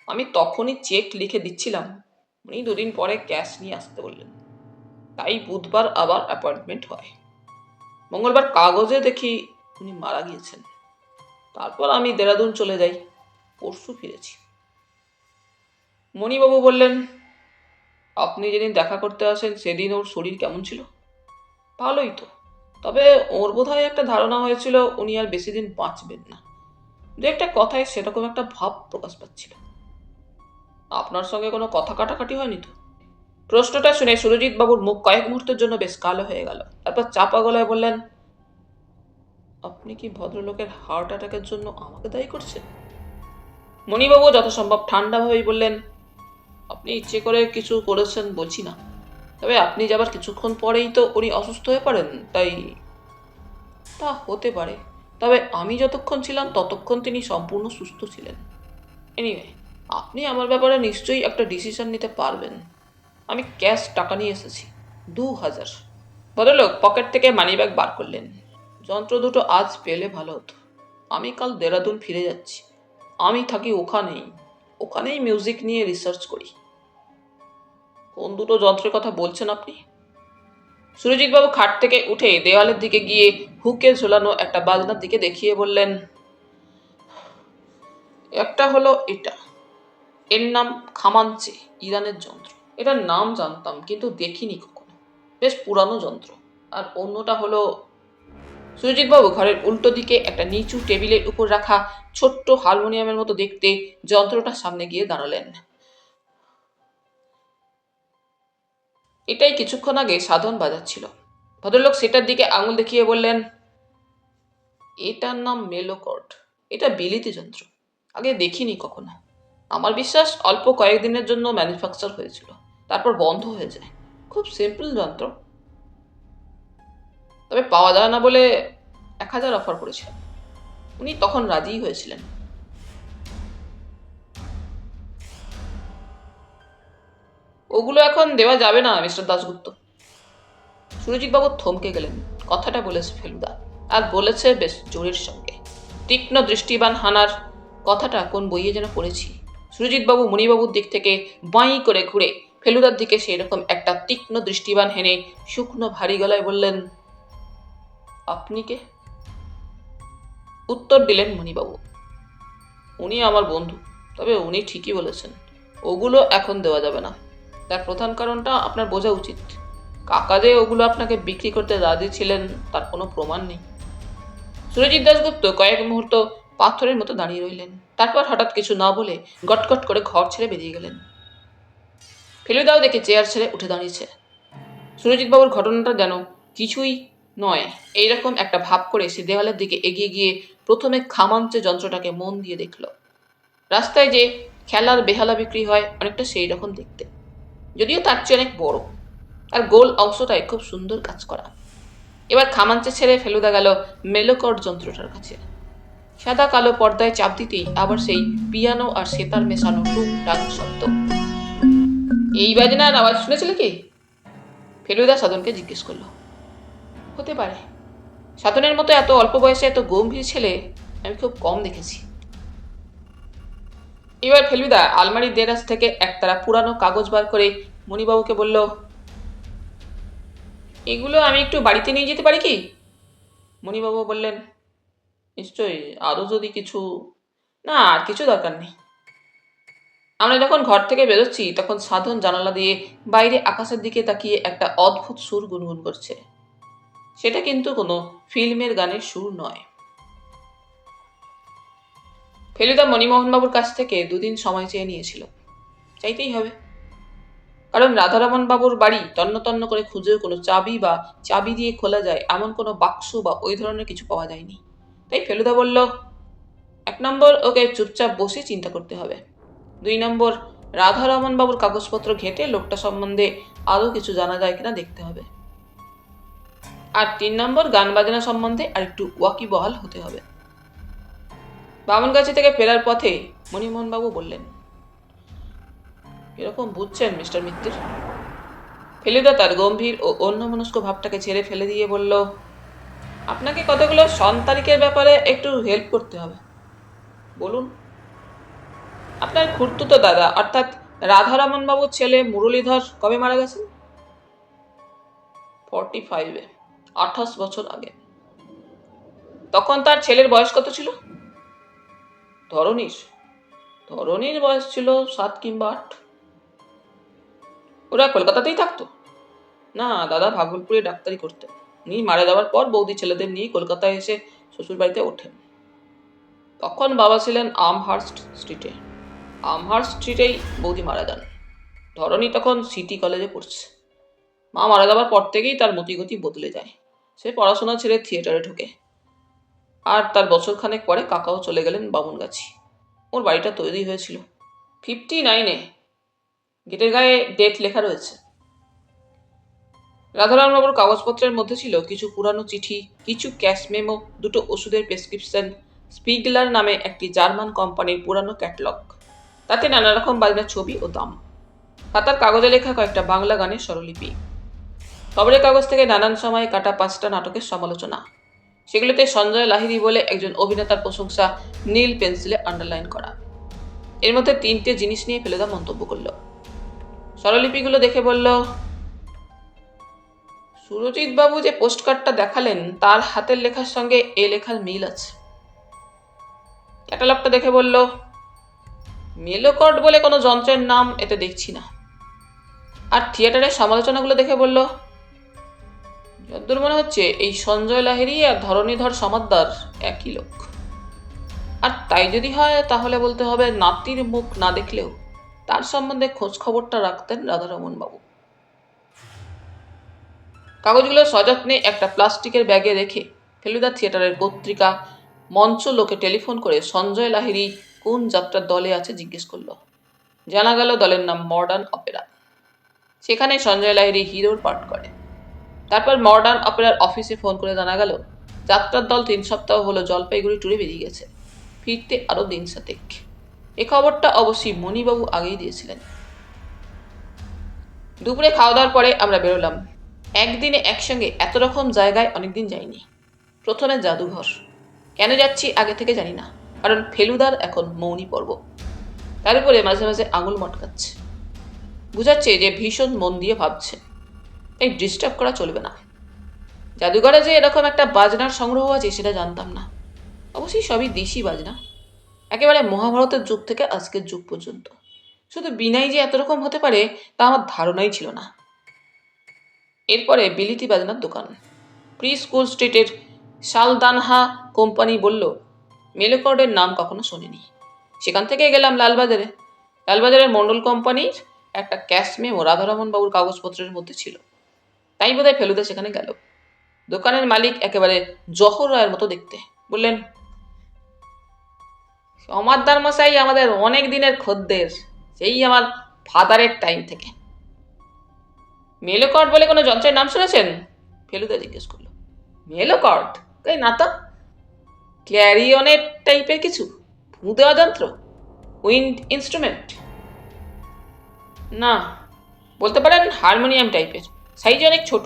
আমি তখনই চেক লিখে দিচ্ছিলাম, উনি দুদিন পরে ক্যাশ নিয়ে আসতে বললেন। তাই বুধবার আবার অ্যাপয়েন্টমেন্ট হয়। মঙ্গলবার কাগজে দেখি উনি মারা গিয়েছেন। তারপর আমি দেরাদুন চলে যাই, পরশু ফিরেছি। মণিবাবু বললেন, আপনি যেদিন দেখা করতে আসেন সেদিন ওর শরীর কেমন ছিল? ভালোই তো, তবে ওর বোধহয় একটা ধারণা হয়েছিল উনি আর বেশি দিন বাঁচবেন না। দু একটা কথায় সেরকম একটা ভাব প্রকাশ পাচ্ছিল। আপনার সঙ্গে কোনো কথা কাটাকাটি হয়নি তো? প্রশ্নটা শুনে সুরজিৎ বাবুর মুখ কয়েক মুহূর্তের জন্য বেশ কালো হয়ে গেল। তারপর চাপা গলায় বললেন, আপনি কি ভদ্রলোকের হার্ট অ্যাটাকের জন্য আমাকে দায়ী করছেন? মণিবাবু যথাসম্ভব ঠান্ডাভাবেই বললেন, আপনি ইচ্ছে করে কিছু করেছেন বলছি না, তবে আপনি যাবার কিছুক্ষণ পরেই তো উনি অসুস্থ হয়ে পড়েন, তাই। তা হতে পারে, তবে আমি যতক্ষণ ছিলাম ততক্ষণ তিনি সম্পূর্ণ সুস্থ ছিলেন। এনিওয়ে, আপনি আমার ব্যাপারে নিশ্চয়ই একটা ডিসিশন নিতে পারবেন। আমি ক্যাশ টাকা নিয়ে এসেছি, 2000। ভদ্রলোক পকেট থেকে মানিব্যাগ বার করলেন। যন্ত্র দুটো আজ পেলে ভালো হতো। আমি কাল দেরাদুন ফিরে যাচ্ছি। আমি থাকি ওখানেই মিউজিক নিয়ে রিসার্চ করি। কোন দুটো যন্ত্রের কথা বলছেন আপনি? সুরজিৎবাবু খাট থেকে উঠে দেওয়ালের দিকে গিয়ে হুকে ঝোলানো একটা বাজনার দিকে দেখিয়ে বললেন, একটা হলো এটা, এর নাম খামাঞ্চে, ইরানের যন্ত্র। এটার নাম জানতাম কিন্তু দেখিনি কখনো, বেশ পুরানো যন্ত্র। আর অন্যটা হলো। সুরজিৎবাবু ঘরের উল্টো দিকে একটা নিচু টেবিলের উপর রাখা ছোট্ট হারমোনিয়ামের মতো দেখতে যন্ত্রটার সামনে গিয়ে দাঁড়ালেন। এটাই কিছুক্ষণ আগে সাধন বাজাচ্ছিল। ভদ্রলোক সেটার দিকে আঙুল দেখিয়ে বললেন, এটার নাম মেলোকর্ড। এটা বিলিতি যন্ত্র, আগে দেখিনি কখনো। আমার বিশ্বাস অল্প কয়েকদিনের জন্য ম্যানুফ্যাকচার হয়েছিল, তারপর বন্ধ হয়ে যায়। খুব সিম্পল যন্ত্র, তবে পাওয়া যায় না বলে 1,000 অফার করেছিলেন। উনি তখন রাজিই হয়েছিলেন। ওগুলো এখন দেওয়া যাবে না মিস্টার দাশগুপ্ত। সুরজিৎবাবু থমকে গেলেন। কথাটা বলেছে ফেলুদা, আর বলেছে বেশ জোরের সঙ্গে। তীক্ষ্ণ দৃষ্টিবান হানার কথাটা কোন বইয়ে যেন পড়েছি। সুরজিৎবাবু মণিবাবুর দিক থেকে বাঁই করে ঘুরে ফেলুদার দিকে সেই রকম একটা তীক্ষ্ণ দৃষ্টিবান হেনে শুকনো ভারী গলায় বললেন, আপনি কে? উত্তর দিলেন মণিবাবু, উনি আমার বন্ধু। তবে উনি ঠিকই বলেছেন, ওগুলো এখন দেওয়া যাবে না। তার প্রধান কারণটা আপনার বোঝা উচিত। কাকা যে ওগুলো আপনাকে বিক্রি করতে রাজি ছিলেন তার কোনো প্রমাণ নেই। সুরজিৎ দাশগুপ্ত কয়েক মুহূর্ত পাথরের মতো দাঁড়িয়ে রইলেন। তারপর হঠাৎ কিছু না বলে গটগট করে ঘর ছেড়ে বেরিয়ে গেলেন। ফেলুদাও দেখে চেয়ার ছেড়ে উঠে দাঁড়িয়েছে। সুরজিৎবাবুর ঘটনাটা যেন কিছুই নয় এইরকম একটা ভাব করে সে দেওয়ালের দিকে এগিয়ে গিয়ে প্রথমে খামাঞ্চে যন্ত্রটাকে মন দিয়ে দেখল। রাস্তায় যে খেলার বেহালা বিক্রি হয় অনেকটা সেই রকম দেখতে, যদিও তার চেয়ে অনেক বড়, আর গোল অংশটায় খুব সুন্দর কাজ করা। এবার খামাঞ্চে ছেড়ে ফেলুদা গেল মেলোকর যন্ত্রটার কাছে। সাদা কালো পর্দায় চাপ দিতেই আবার সেই পিয়ানো আর সেতার মেশানো টুকটাক শব্দ। এই বাজনার আওয়াজ শুনেছিলে কি? ফেলুদা সাধনকে জিজ্ঞেস করলো। হতে পারে। সাধনের মতো এত অল্প বয়সে এত গম্ভীর ছেলে আমি খুব কম দেখেছি। এবার ফেলুদা আলমারির দেরাজ থেকে একতারা পুরানো কাগজ বার করে মণিবাবুকে বলল, এগুলো আমি একটু বাড়িতে নিয়ে যেতে পারি কি? মণিবাবু বললেন, নিশ্চয়ই, আরও যদি কিছু। না, আর কিছু দরকার নেই। আমরা যখন ঘর থেকে বেরোচ্ছি তখন সাধন জানালা দিয়ে বাইরে আকাশের দিকে তাকিয়ে একটা অদ্ভুত সুর গুনগুন করছে। সেটা কিন্তু কোনো ফিল্মের গানের সুর নয়। ফেলুদা মণিমোহনবাবুর কাছ থেকে 2 দিন সময় চেয়ে নিয়েছিল। চাইতেই হবে, কারণ রাধারমণ বাবুর বাড়ি তন্ন তন্ন করে খুঁজেও কোনো চাবি বা চাবি দিয়ে খোলা যায় এমন কোনো বাক্স বা ওই ধরনের কিছু পাওয়া যায়নি। তাই ফেলুদা বলল, 1 নম্বর ওকে চুপচাপ বসে চিন্তা করতে হবে। 2 নম্বর, রাধারমণ বাবুর কাগজপত্র ঘেঁটে লোকটা সম্বন্ধে আরও কিছু জানা যায় কিনা দেখতে হবে। আর 3 নম্বর, গান বাজনা সম্বন্ধে আর একটু ওয়াকিবহাল হতে হবে। বামনগাছি থেকে ফেরার পথে মণিমোহনবাবু বললেন, এরকম বুঝছেন মিস্টার মিত্র? ফেলুদা তার গম্ভীর ও অন্যমনস্ক ভাবটাকে ছেড়ে ফেলে দিয়ে বলল, আপনাকে কতগুলো সন তারিখের ব্যাপারে একটু হেল্প করতে হবে। বলুন। আপনার খুড়তুতো দাদা অর্থাৎ রাধারমণ বাবুর ছেলে মুরলীধর কবে মারা গেছেন? 45-এ, 28 বছর আগে। তখন তার ছেলের বয়স কত ছিল? ধরণীর বয়স ছিল 7 কিংবা 8। ওরা কলকাতাতেই থাকতো? না, দাদা ভাগলপুরে ডাক্তারি করতেন। উনি মারা যাওয়ার পর বৌদি ছেলেদের নিয়ে কলকাতায় এসে শ্বশুর বাড়িতে ওঠেন। তখন বাবা ছিলেন আমহার্স্ট স্ট্রিটে। আমহার্স্ট স্ট্রিটেই বৌদি মারা যান। ধরণী তখন সিটি কলেজে পড়ছে। মা মারা যাওয়ার পর থেকেই তার মতিগতি বদলে যায়। সে পড়াশোনা ছেড়ে থিয়েটারে ঢোকে। আর তার বছরখানেক পরে কাকাও চলে গেলেন বামুনগাছি। ওর বাড়িটা তৈরি হয়েছিল 59-এ। গেটের গায়ে ডেট লেখা রয়েছে। রাধারমণবাবুর কাগজপত্রের মধ্যে ছিল কিছু পুরানো চিঠি, কিছু ক্যাশ মেমো, 2টো ওষুধের প্রেসক্রিপশন, স্পিগলার নামে একটি জার্মান কোম্পানির পুরানো ক্যাটলগ। তাতে নানা রকম বাজনার ছবি ও দাম। খাতার কাগজে লেখা কয়েকটা বাংলা গানের স্বরলিপি। খবরের কাগজ থেকে নানান সময়ে কাটা 5টা নাটকের সমালোচনা। সেগুলোতে সঞ্জয় লাহিড়ী বলে একজন অভিনেতার প্রশংসা নীল পেন্সিলে আন্ডারলাইন করা। এর মধ্যে 3টে জিনিস নিয়ে ফেলুদা মন্তব্য করল। স্বরলিপিগুলো দেখে বলল, সুরজিৎ বাবু যে পোস্টকার্ডটা দেখালেন তার হাতের লেখার সঙ্গে এ লেখার মিল আছে। ক্যাটালগটা দেখে বলল, মেলোকর্ড বলে কোনো যন্ত্রের নাম এতে দেখছি না। আর থিয়েটারের সমালোচনাগুলো দেখে বলল, যদ্দূর মনে হচ্ছে এই সঞ্জয় লাহিড়ী আর ধরণীধর সমাদ্দার একই লোক। আর তাই যদি হয় তাহলে বলতে হবে নাতির মুখ না দেখলেও তার সম্বন্ধে খোঁজ খবরটা রাখতেন রাধারমণ বাবু। কাগজগুলো সযত্নে একটা প্লাস্টিকের ব্যাগে রেখে ফেলুদা থিয়েটারের পত্রিকা, মঞ্চ লোকে টেলিফোন করে সঞ্জয় লাহিড়ী কোন যাত্রার দলে আছে জিজ্ঞেস করল। জানা গেল দলের নাম মডার্ন অপেরা। সেখানে সঞ্জয় লাহিড়ী হিরোর পাঠ করে। তারপর মডার্ন অপেরার অফিসে ফোন করে জানা গেল যাত্রার দল 3 সপ্তাহ হলো জলপাইগুড়ি ট্যুরে বেরিয়ে গেছে, ফিরতে আরও দিন 7। এ খবরটা অবশ্যই মণিবাবু আগেই দিয়েছিলেন। দুপুরে খাওয়া দাওয়ার পরে আমরা বেরোলাম। একদিনে একসঙ্গে এত রকম জায়গায় অনেকদিন যাইনি। প্রথমে জাদুঘর। কেন যাচ্ছি আগে থেকে জানি না, কারণ ফেলুদার এখন মৌনী পর্ব। তার উপরে মাঝে মাঝে আঙুল মটকাচ্ছে, বুঝাচ্ছে যে ভীষণ মন দিয়ে ভাবছে। এই ডিস্টার্ব করা চলবে না। জাদুঘরে যে এরকম একটা বাজনার সংগ্রহ আছে সেটা জানতাম না। অবশ্যই সবই দেশি বাজনা, একেবারে মহাভারতের যুগ থেকে আজকের যুগ পর্যন্ত। শুধু বিনাই যে এত রকম হতে পারে তা আমার ধারণাই ছিল না। এরপরে বিলিতি বাজনার দোকান। প্রি স্কুল স্ট্রিটের শালদানহা কোম্পানি বলল মেলোকর্ডের নাম কখনো শোনেনি। সেখান থেকে গেলাম লালবাজারে। লালবাজারের মণ্ডল কোম্পানির একটা ক্যাশ মেমো রাধারমন বাবুর কাগজপত্রের মধ্যে ছিল, তাই বোধহয় ফেলুদা সেখানে গেল। দোকানের মালিক একেবারে জহর রায়ের মতো দেখতে। বললেন, সমাদ্দার মশাই আমাদের অনেক দিনের খদ্দের, সেই আমার ফাদারের টাইম থেকে। মেলোকর্ড বলে কোনো যন্ত্রের নাম শুনেছেন? ফেলুদা জিজ্ঞেস করলো। মেলোকর্ড? তাই না তো। ক্ল্যারিয়নেট টাইপের কিছু ফু দেওয়া যন্ত্র, উইন্ড ইনস্ট্রুমেন্ট? না, বলতে পারেন হারমোনিয়াম টাইপের, সাইজ অনেক ছোট,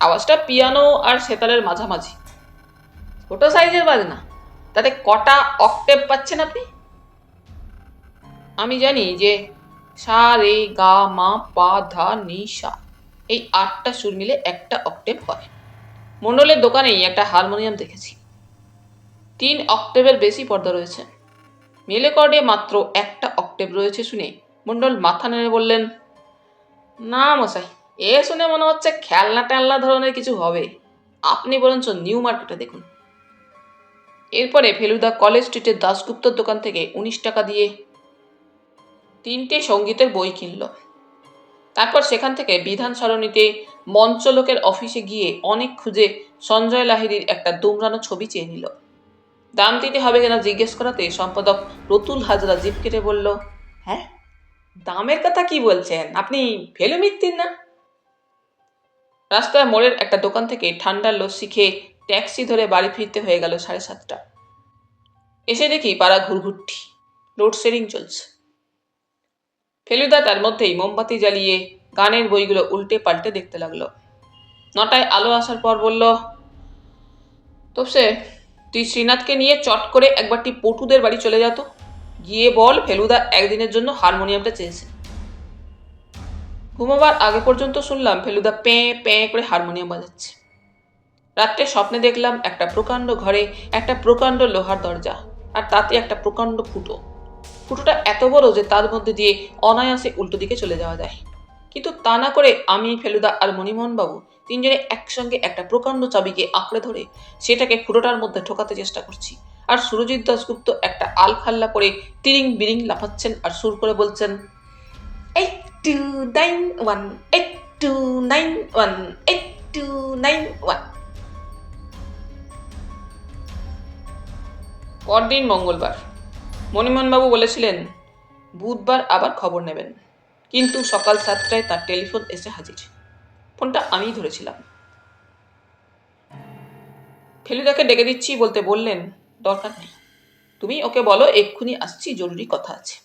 আওয়াজটা পিয়ানো আর সেতারের মাঝামাঝি। ছোট সাইজের বাজনা, তাতে কটা অক্টেভ পাচ্ছেন আপনি? আমি জানি যে সা রে গা মা পা ধা নি সা, এই 8টা সুর মিলে একটা অক্টেভ হয়। মণ্ডলের দোকানেই একটা হারমোনিয়াম দেখেছি, 3 অক্টেভের বেশি পর্দা রয়েছে। মেলোকর্ডে মাত্র একটা অক্টেভ রয়েছে শুনে মণ্ডল মাথা নেড়ে বললেন, না মশাই, এ শুনে মনে হচ্ছে খেলনা টেলনা ধরনের কিছু হবে। আপনি বরঞ্চ নিউ মার্কেটে দেখুন। এরপরে ফেলুদা কলেজ স্ট্রিটের দাশগুপ্তর দোকান থেকে 19 টাকা দিয়ে 3টে সঙ্গীতের বই কিনল। তারপর সেখান থেকে বিধান সরণিতে মঞ্চলোকের অফিসে গিয়ে অনেক খুঁজে সঞ্জয় লাহিড়ীর একটা দুমড়ানো ছবি চেয়ে নিল। দাম দিতে হবে কিনা জিজ্ঞেস করাতে সম্পাদক রতুল হাজরা জিভ কেটে বলল, হ্যাঁ, দামের কথা কি বলছেন আপনি? ফেলু মিত্তির না? রাস্তায় মোড়ের একটা দোকান থেকে ঠান্ডা লস্যি খেয়ে ট্যাক্সি ধরে বাড়ি ফিরতে হয়ে গেল 7:30। এসে দেখি পাড়া ঘুরঘুরটি, লোডশেডিং চলছে। ফেলুদা তার মধ্যেই মোমবাতি জ্বালিয়ে গানের বইগুলো উল্টে পাল্টে দেখতে লাগলো। 9টায় আলো আসার পর বলল, তোপসে, তুই শ্রীনাথকে নিয়ে চট করে একবারটি পটুদের বাড়ি চলে যেত, গিয়ে বল ফেলুদা একদিনের জন্য হারমোনিয়ামটা চেয়েছে। ঘুমাবার আগে পর্যন্ত শুনলাম ফেলুদা পেঁ পেঁ করে হারমোনিয়াম বাজাচ্ছে। রাত্রে স্বপ্নে দেখলাম একটা প্রকাণ্ড ঘরে একটা প্রকাণ্ড লোহার দরজা, আর তাতে একটা প্রকাণ্ড ফুটো। ফুটোটা এত বড় যে তার মধ্যে দিয়ে অনায়াসে উল্টো দিকে চলে যাওয়া যায়। কিন্তু তা না করে আমি, ফেলুদা আর মণিমোহন বাবু 3 জনে একসঙ্গে একটা প্রকাণ্ড চাবিকে আঁকড়ে ধরে সেটাকে ফুটোটার মধ্যে ঠোকাতে চেষ্টা করছি। আর সুরজিৎ দাশগুপ্ত একটা আলখাল্লা করে তিরিং বিরিং লাফাচ্ছেন আর সুর করে বলছেন, 8291 8291 8291। পরদিন মঙ্গলবার। মণিমোহনবাবু বলেছিলেন বুধবার আবার খবর নেবেন, কিন্তু সকাল 7টায় তার টেলিফোন এসে হাজির। ফোনটা আমিই ধরেছিলাম। ফেলুদাকে ডেকে দিচ্ছি বলতে বললেন, দরকার নেই, তুমি ওকে বলো এক্ষুনি আসছি, জরুরি কথা আছে।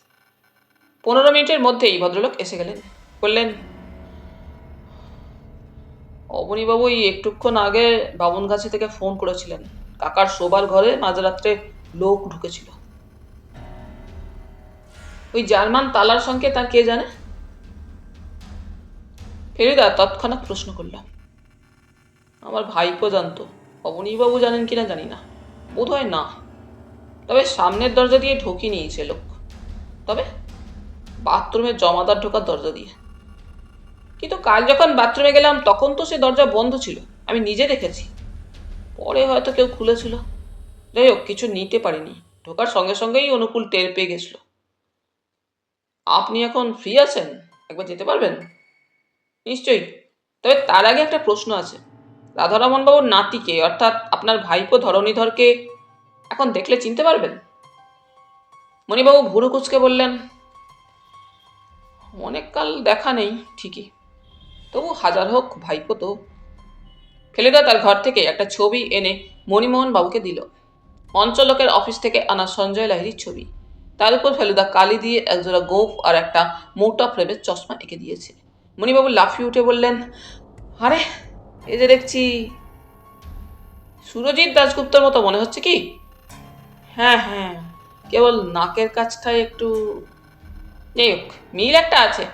15 মিনিটের মধ্যেই ভদ্রলোক এসে গেলেন। বললেন, অবনীবাবু একটুক্ষণ আগে বামুনগাছি থেকে ফোন করেছিলেন, কাকার শোবার ঘরে মাঝরাত্রে লোক ঢুকেছিল। ওই জার্মান তালার সংখ্যে তার কে জানে? ফেলুদা তৎক্ষণাৎ প্রশ্ন করলাম, আমার ভাইপো জানতো, অবনীবাবু জানেন কিনা জানি না, বোধ হয় না। তবে সামনের দরজা দিয়ে ঢুকিনি সে লোক, তবে বাথরুমে জমাদার ঢোকার দরজা দিয়ে। কিন্তু কাল যখন বাথরুমে গেলাম তখন তো সে দরজা বন্ধ ছিল, আমি নিজে দেখেছি। পরে হয়তো কেউ খুলেছিল। যাই হোক, কিছু নিতে পারিনি, ঢোকার সঙ্গে সঙ্গেই অনুকূল টের পেয়ে গেছিল। আপনি এখন ফ্রি আছেন? একবার যেতে পারবেন? নিশ্চয়ই, তবে তার আগে একটা প্রশ্ন আছে। রাধারমণবাবুর নাতিকে, অর্থাৎ আপনার ভাইপো ধরণীধরকে এখন দেখলে চিনতে পারবেন? মণিবাবু ভুরু কুঁচকে বললেন, অনেক কাল দেখা নেই ঠিকই, তবু হাজার হোক ভাইপো তো। ফেলুদা তার ঘর থেকে একটা ছবি এনে মণিমোহন বাবুকে দিল। মঞ্চলোকের অফিস থেকে আনা সঞ্জয় লাহিড়ির ছবি। তার উপর ফেলুদা কালি দিয়ে একজোড়া গোঁফ আর একটা মোটা ফ্রেমের চশমা এঁকে দিয়েছে। মণিবাবু লাফিয়ে উঠে বললেন, আরে এ যে দেখছি সুরজিৎ দাশগুপ্তর মতো মনে হচ্ছে কি? হ্যাঁ হ্যাঁ, কেবল নাকের কাছটায় একটু, যাই হোক মিল একটা আছে।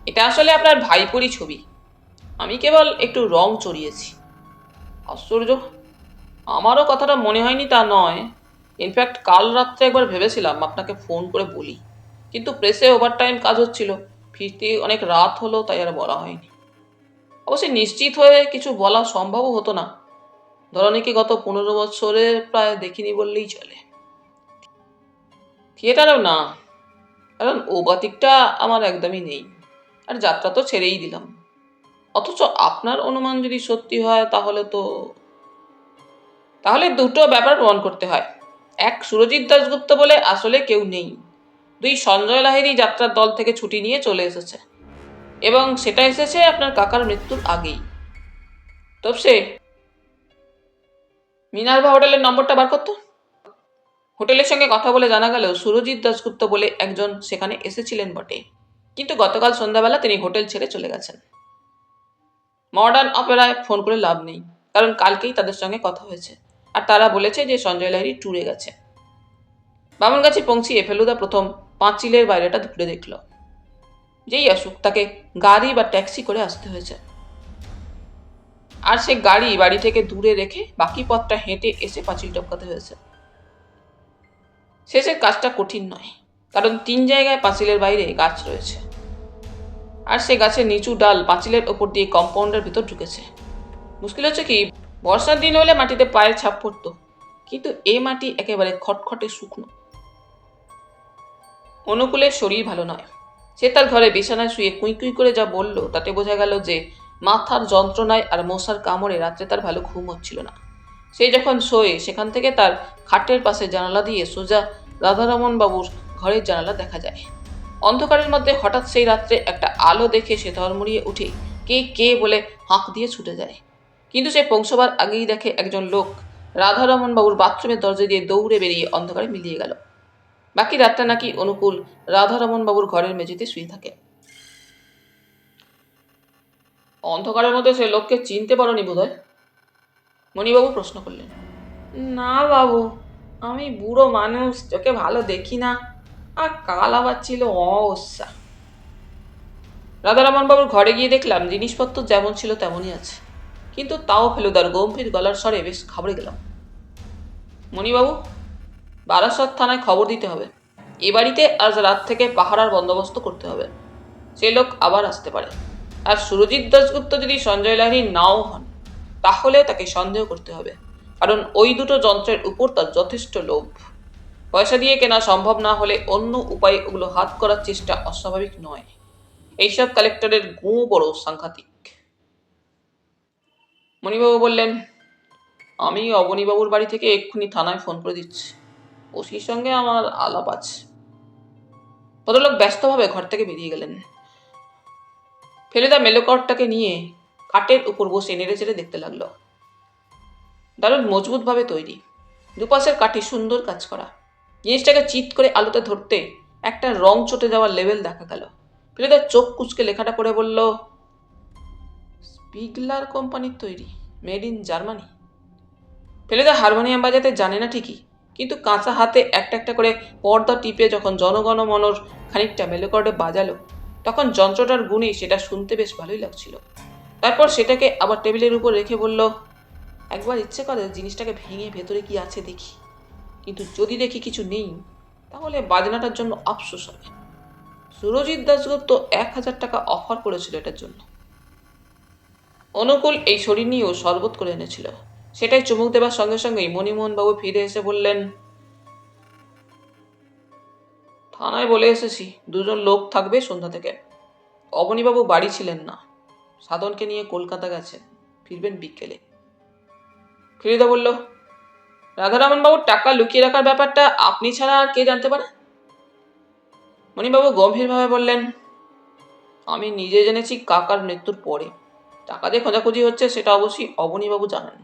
এটা আসলে আপনার ভাইপোরই ছবি, আমি কেবল একটু রং চড়িয়েছি। আশ্চর্য, আমারও কথাটা মনে হয়নি তা নয়। ইনফ্যাক্ট কাল রাত্রে একবার ভেবেছিলাম আপনাকে ফোন করে বলি, কিন্তু প্রেসে ওভারটাইম কাজ হচ্ছিল, ফিরতে অনেক রাত হলো, তাই আর বলা হয়নি। অবশ্যই নিশ্চিত হয়ে কিছু বলা সম্ভবও হতো না। ধরনীকে গত 15 বছরে প্রায় দেখিনি বললেই চলে। থিয়েটারেও না, কারণ ও বাতিকটা আমার একদমই নেই, আর যাত্রা তো ছেড়েই দিলাম। অথচ আপনার অনুমান যদি সত্যি হয় তাহলে দুটো ব্যাপার প্রমাণ করতে হয়। এক, সুরজিৎ দাশগুপ্ত বলে আসলে কেউ নেই। দুই, সঞ্জয় লাহিড়ী যাত্রার দল থেকে ছুটি নিয়ে চলে এসেছে, এবং সেটা এসেছে আপনার কাকার মৃত্যুর আগেই। তবে মিনার্ভা হোটেলের নম্বরটা বার করতো। হোটেলের সঙ্গে কথা বলে জানা গেল সুরজিৎ দাশগুপ্ত বলে একজন সেখানে এসেছিলেন বটে, কিন্তু গতকাল সন্ধ্যাবেলা তিনি হোটেল ছেড়ে চলে গেছেন। মডার্ন অপেরায় ফোন করে লাভ নেই, কারণ কালকেই তাদের সঙ্গে কথা হয়েছে, আর তারা বলেছে যে সঞ্জয় লাহিড়ী ট্যুরে গেছে। বামনগাছি পৌঁছিয়ে ফেলুদা প্রথম পাঁচিলের বাইরেটা ঘুরে দেখল। যেই আসুক, তাকে গাড়ি বা ট্যাক্সি করে আসতে হয়েছে, আর সে গাড়ি বাড়ি থেকে দূরে রেখে বাকি পথটা হেঁটে এসে পাঁচিল টপকাতে হয়েছে। শেষের কাজটা কঠিন নয়, কারণ 3 জায়গায় পাঁচিলের বাইরে গাছ রয়েছে, আর সে গাছের নিচু ডাল পাঁচিলের ওপর দিয়ে কম্পাউন্ডের ভিতর ঢুকেছে। মুশকিল হচ্ছে কি, বর্ষার দিন হলে মাটিতে পায়ের ছাপ পড়তো, কিন্তু এই মাটি একেবারে খটখটে শুকনো। অনুকূলের শরীর ভালো নয়। সে তার ঘরে বিছানায় শুয়ে কুই কুই করে যা বলল, তাতে বোঝা গেল যে মাথার যন্ত্রণায় আর মশার কামড়ে রাত্রে তার ভালো ঘুম হচ্ছিল না। সে যখন শোয়ে, সেখান থেকে তার খাটের পাশে জানালা দিয়ে সোজা রাধারমণ বাবুর ঘরের জানালা দেখা যায়। অন্ধকারের মধ্যে হঠাৎ সেই রাত্রে একটা আলো দেখে সে ধর্মড়িয়ে উঠে কে কে বলে হাঁক দিয়ে ছুটে যায়। কিন্তু সে পৌঁছবার আগেই দেখে একজন লোক রাধারমণ বাবুর বাথরুমের দরজা দিয়ে দৌড়ে বেরিয়ে অন্ধকারে মিলিয়ে গেল। বাকি রাতটা নাকি অনুকূল রাধারমণ বাবুর ঘরের মেঝেতে শুয়ে থাকে। অন্ধকারের মধ্যে সে লোককে চিনতে পারোনি বোধহয়? মণিবাবু প্রশ্ন করলেন। না বাবু, আমি বুড়ো মানুষ, চোখে ভালো দেখি না, আর কাল আবার ছিল অমাবস্যা। রাধারমণ বাবুর ঘরে গিয়ে দেখলাম জিনিসপত্র যেমন ছিল তেমনই আছে, কিন্তু তাও ফেলুদার গম্ভীর গলার স্বরে বেশ ঘাবড়ে গেলাম। মণিবাবু, বারাসত থানায় খবর দিতে হবে। এ বাড়িতে আজ রাত থেকে পাহারার বন্দোবস্ত করতে হবে। সে লোক আবার আসতে পারে, আর সুরজিৎ দাশগুপ্ত যদি সঞ্জয় লাহিড়ী নাও হন, তাহলেও তাকে সন্দেহ করতে হবে, কারণ ওই দুটো যন্ত্রের উপর তার যথেষ্ট লোভ। পয়সা দিয়ে কেনা সম্ভব না হলে অন্য উপায়ে ওগুলো হাত করার চেষ্টা অস্বাভাবিক নয়। এইসব কালেক্টরের গুঁ বড় সাংঘাতিক। মণিবাবু বললেন, আমি অবনীবাবুর বাড়ি থেকে এক্ষুনি থানায় ফোন করে দিচ্ছি, ওসির সঙ্গে আমার আলাপ আছে। ভদ্রলোক ব্যস্তভাবে ঘর থেকে বেরিয়ে গেলেন। ফেলুদা মেলোকরটাকে নিয়ে খাটের উপর বসে নেড়ে চেড়ে দেখতে লাগলো। দারুণ মজবুতভাবে তৈরি, দুপাশের কাঠি সুন্দর কাজ করা। জিনিসটাকে চিৎ করে আলোতে ধরতে একটা রং চটে যাওয়ার লেভেল দেখা গেল। ফেলুদা চোখ কুচকে লেখাটা পড়ে বলল, স্পিগলার কোম্পানির তৈরি, made in Germany. Feluda harmonium বাজাতে জানে না ঠিকই, কিন্তু কাঁচা হাতে একটা একটা করে পর্দা টিপে যখন জনগণ মনর খানিকটা মেলোকর্ডে বাজালো, তখন যন্ত্রটার গুণে সেটা শুনতে বেশ ভালোই লাগছিল। তারপর সেটাকে আবার টেবিলের উপর রেখে বলল, একবার ইচ্ছে করে জিনিসটাকে ভেঙে ভেতরে কি আছে দেখি, কিন্তু যদি দেখি কিছু নেই, তাহলে বাজনাটার জন্য আফসোস হবে। সুরজিৎ দাশগুপ্ত 1000 টাকা অফার করেছিল এটার জন্য। অনুকূল এই শরীর নিয়েও শরবত করে এনেছিল। সেটাই চুমুক দেবার সঙ্গে সঙ্গেই মণিমোহন বাবু ফিরে এসে বললেন, থানায় বলে এসেছি 2 জন লোক থাকবে সন্ধ্যা থেকে। অবনীবাবু বাড়ি ছিলেন না, সাধনকে নিয়ে কলকাতা গেছেন, ফিরবেন বিকেলে। ফিরিদা বলল, রাধারমণ বাবুর টাকা লুকিয়ে রাখার ব্যাপারটা আপনি ছাড়া আর কে জানতে পারে? মণিবাবু গম্ভীরভাবে বললেন, আমি নিজে জেনেছি কাকার মৃত্যুর পরে, টাকা দিয়ে খোঁজাখুঁজি হচ্ছে সেটা অবশ্যই অবনীবাবু জানেন,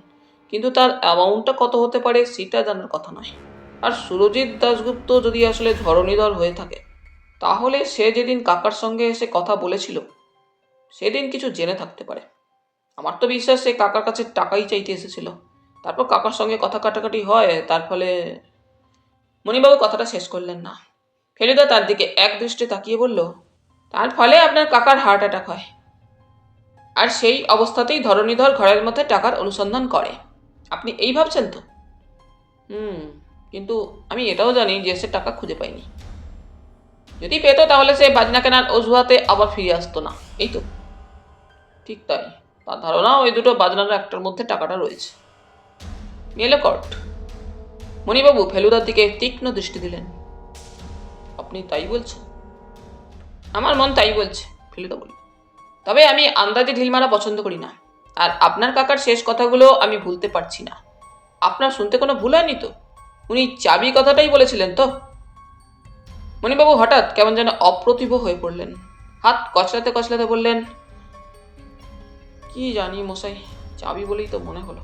কিন্তু তার অ্যামাউন্টটা কত হতে পারে সেটা জানার কথা নয়। আর সুরজিৎ দাশগুপ্ত যদি আসলে ধরণীধর হয়ে থাকে, তাহলে সে যেদিন কাকার সঙ্গে এসে কথা বলেছিল সেদিন কিছু জেনে থাকতে পারে। আমার তো বিশ্বাস সে কাকার কাছে টাকাই চাইতে এসেছিল, তারপর কাকার সঙ্গে কথা কাটাকাটি হয়, তার ফলে। মণিবাবু কথাটা শেষ করলেন না। ফেলুদা তার দিকে এক দৃষ্টে তাকিয়ে বলল, তার ফলে আপনার কাকার হার্ট অ্যাটাক হয়, আর সেই অবস্থাতেই ধরণীধর ঘরের মধ্যে টাকার অনুসন্ধান করে। আপনি এই ভাবছেন তো? কিন্তু আমি এটাও জানি যে সে টাকা খুঁজে পায়নি। যদি পেত তাহলে সে বাজনা কেনার অজুহাতে আবার ফিরে আসতো না, এই তো। ঠিক তাই, তার ধারণা ওই দুটো বাজনার একটার মধ্যে টাকাটা রয়েছে। নীলকণ্ঠ। মণিবাবু ফেলুদার দিকে তীক্ষ্ণ দৃষ্টি দিলেন। আপনি তাই বলছেন? আমার মন তাই বলছে, ফেলুদা বলল। তবে আমি আন্দাজে ঢিল মারা পছন্দ করি না, আর আপনার কাকার শেষ কথাগুলো আমি ভুলতে পারছি না। আপনার শুনতে কোনো ভুল হয়নি তো? উনি চাবি কথাটাই বলেছিলেন তো? মণিবাবু হঠাৎ কেমন যেন অপ্রতিভ হয়ে পড়লেন। হাত কচলাতে কচলাতে বললেন, কি জানি মশাই, চাবি বলেই তো মনে হলো।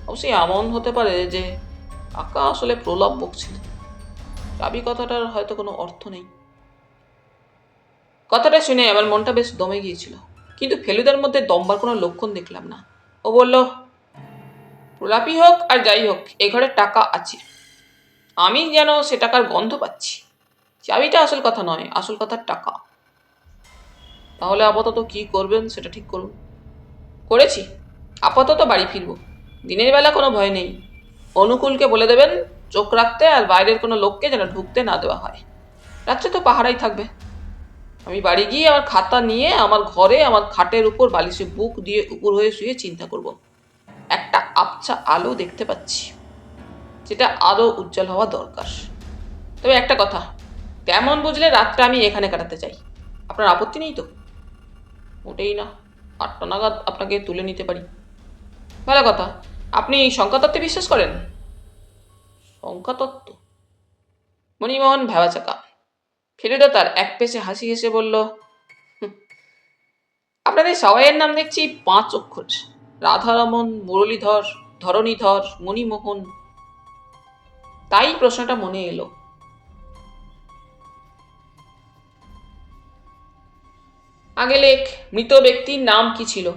অবশ্যই এমন হতে পারে যে কাকা আসলে প্রলাপ বকছিলেন। চাবি কথাটার হয়তো কোনো অর্থ নেই। কথাটা শুনে আমার মনটা বেশ দমে গিয়েছিল, কিন্তু ফেলুদার মধ্যে দমবার কোনো লক্ষণ দেখলাম না। ও বলল, প্রলাপই হোক আর যাই হোক, এ ঘরে টাকা আছে। আমি যেন সে টাকার গন্ধ পাচ্ছি। চাবিটা আসল কথা নয়, আসল কথা টাকা। তাহলে আপাতত কি করবেন সেটা ঠিক করুন। করেছি, আপাতত বাড়ি ফিরব। দিনের বেলা কোনো ভয় নেই। অনুকূলকে বলে দেবেন চোখ রাখতে, আর বাইরের কোনো লোককে যেন ঢুকতে না দেওয়া হয়। রাত্রে তো পাহারাই থাকবে। আমি বাড়ি গিয়ে আমার খাতা নিয়ে আমার ঘরে আমার খাটের উপর বালিশে বুক দিয়ে উপর হয়ে শুয়ে চিন্তা করব। একটা আবছা আলো দেখতে পাচ্ছি, যেটা আরো উজ্জ্বল হওয়া দরকার। তবে একটা কথা, তেমন বুঝলে রাতটা আমি এখানে কাটাতে চাই। আপনার আপত্তি নেই তো? মোটেই না। 8টা নাগাদ আপনাকে তুলে নিতে পারি। ভালো কথা। আপনি সংখ্যাতত্ত্বে বিশ্বাস করেন? সংখ্যাতত্ত্ব? মণিমোহন ভেবাচাকা। ফেলুদা তার এক পেশে হাসি হেসে বলল, আপনাদের সবাইয়ের নাম দেখছি 5 অক্ষর। রাধারমন, মুরলীধর, ধরণীধর, মণিমোহন। তাই প্রশ্নটা মনে এলো। আগে লেখ, মৃত ব্যক্তির নাম কি ছিল?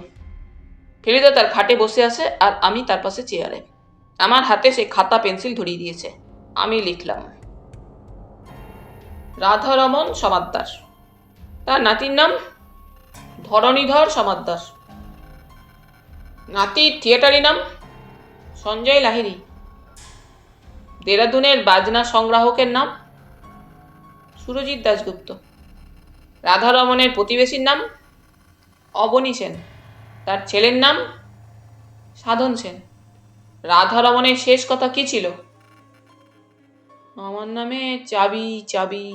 ফেলুদা তার খাটে বসে আছে, আর আমি তার পাশে চেয়ারে। আমার হাতে সে খাতা পেন্সিল ধরিয়ে দিয়েছে। আমি লিখলাম, রাধারমন সমাদ্দার। তার নাতির নাম ধরণীধর সমাদ্দার। নাতির থিয়েটারি নাম সঞ্জয় লাহিড়ী। দেরাদুনের বাজনা সংগ্রাহকের নাম সুরজিৎ দাশগুপ্ত। রাধারমণের প্রতিবেশীর নাম অবনী সেন। তার ছেলের নাম সাধন সেন। রাধারমণের শেষ কথা কি ছিল? আমার নামে চাবি চাবি।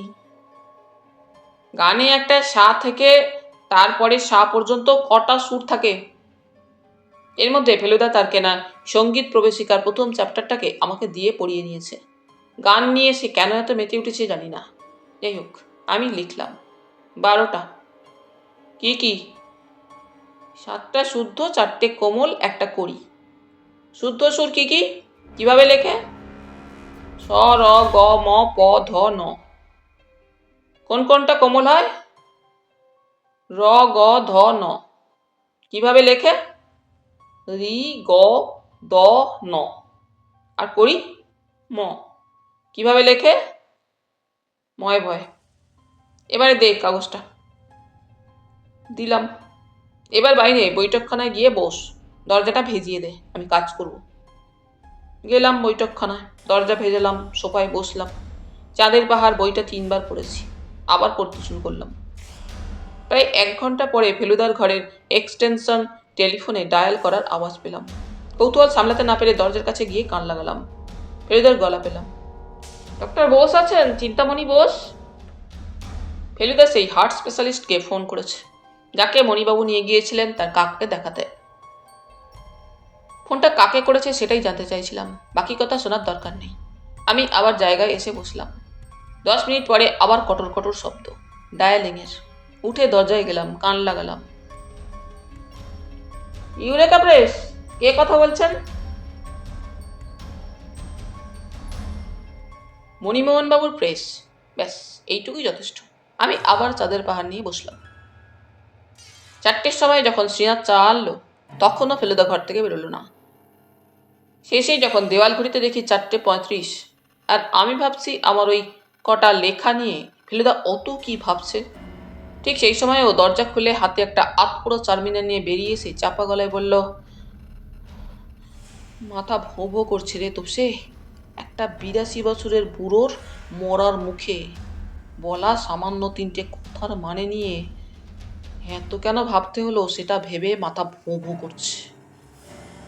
গানে একটা সা থেকে তারপরে সা পর্যন্ত কটা সুর থাকে? এর মধ্যে ফেলুদা তার কেনা সঙ্গীত প্রবেশিকার প্রথম চ্যাপ্টারটাকে আমাকে দিয়ে পড়িয়ে নিয়েছে। গান নিয়ে সে কেন এত মেতে উঠেছে জানি না। যাই হোক, আমি লিখলাম 12টা। কি কি? 7টা শুদ্ধ, 4টে কোমল, একটা করি। শুদ্ধ সুর কি কি? কিভাবে লেখে? স, র, গ, ম, প, ধ, ন। কোন কোনটা কোমল হয়? র, গ, ধ, ন। কিভাবে লেখে? রি, গ, দ, ন। আর করি? ম। কিভাবে লেখে? ময় ভয়। এবারে দে কাগজটা। দিলাম। এবার বাইরে বৈঠকখানায় গিয়ে বস। দরজাটা ভেজিয়ে দে, আমি কাজ করব। গেলাম বৈঠকখানায়, দরজা ভেজালাম, সোফায় বসলাম। চাঁদের পাহাড় বইটা 3বার পড়েছি, আবার পড়তে শুরু করলাম। প্রায় 1 ঘন্টা পরে ফেলুদার ঘরের এক্সটেনশন টেলিফোনে ডায়াল করার আওয়াজ পেলাম। কৌতূহল সামলাতে না পেরে দরজার কাছে গিয়ে কান লাগালাম। ফেলুদার গলা পেলাম। ডক্টর বোস আছেন? চিন্তামণি বোস? ফেলুদা সেই হার্ট স্পেশালিস্টকে ফোন করেছে, যাকে মণিবাবু নিয়ে গিয়েছিলেন তার কাককে দেখাতে। ফোনটা কাকে করেছে সেটাই জানতে চাইছিলাম, বাকি কথা শোনার দরকার নেই। আমি আবার জায়গায় এসে বসলাম। 10 মিনিট পরে আবার কটর কটর শব্দ, ডায়ালিংয়ের। উঠে দরজায় গেলাম, কান লাগালাম। ইউরেকা প্রেস, কে কথা বলছেন? মণিমোহন বাবুর প্রেস। ব্যাস, এইটুকুই যথেষ্ট। আমি আবার চাঁদের পাহাড় নিয়ে বসলাম। 4টের সময় যখন শ্রীনাথ চা আনলো, তখনও ফেলুদা ঘর থেকে বেরোলো না। শেষেই যখন দেওয়াল ঘড়িতে দেখি 4:35, আর আমি ভাবছি আমার ওই কটা লেখা নিয়ে ফেলুদা অত কি ভাবছে, ঠিক সেই সময় ও দরজা খুলে হাতে একটা আতপুরো চারমিনার নিয়ে বেরিয়ে এসে চাপা গলায় বলল, মাথা ভোঁ ভোঁ করছে রে তোপসে। একটা 82 বছরের বুড়োর মরার মুখে বলা সামান্য 3টে কথার মানে নিয়ে এত কেন ভাবতে হলো সেটা ভেবে মাথা ভোঁ ভোঁ করছে।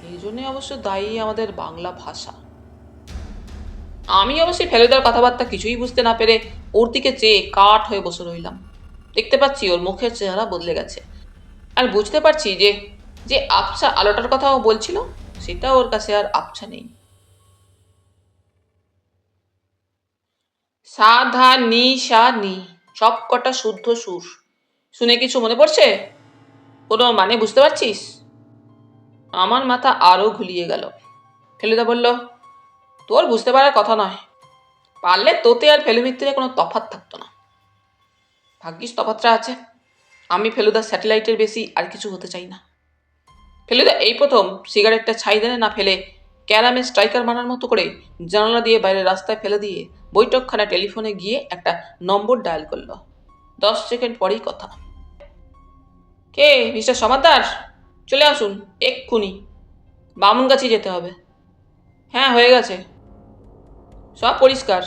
এই জন্যে অবশ্য দায়ী আমাদের বাংলা ভাষা। আমি অবশ্যই ফেলুদার কথাবার্তা কিছুই বুঝতে না পেরে ওর দিকে চেয়ে কাঠ হয়ে বসে রইলাম। দেখতে পাচ্ছি ওর মুখের চেহারা বদলে গেছে, আর বুঝতে পারছি যে যে আবছা আলোটার কথা ও বলছিল সেটা ওর কাছে আর আবছা নেই। সা ধা নি সা নি, সব কটা শুদ্ধ সুর। শুনে কিছু মনে পড়ছে? কোনো মানে বুঝতে পারছিস? আমার মাথা আরো ঘুলিয়ে গেল। ফেলুদা বলল, তোর বুঝতে পারার কথা নয়। পারলে তোতে আর ফেলু মিত্তিরে কোনো তফাৎ থাকতো না। ভাগ্যিস তফাৎটা আছে। আমি ফেলুদা স্যাটেলাইটের বেশি আর কিছু হতে চাই না। ফেলুদা এই প্রথম সিগারেটটা ছাইদানে না ফেলে ক্যারামে স্ট্রাইকার মারার মতো করে জানালা দিয়ে বাইরে রাস্তায় ফেলে দিয়ে বৈঠকখানা টেলিফোনে গিয়ে একটা নম্বর ডায়াল করল। 10 সেকেন্ড পরেই কথা। কে? মিস্টার সমাদ্দার, চলে আসুন এক্ষুনি, বামুনগাছি যেতে হবে। হ্যাঁ, হয়ে গেছে, সব পরিষ্কার।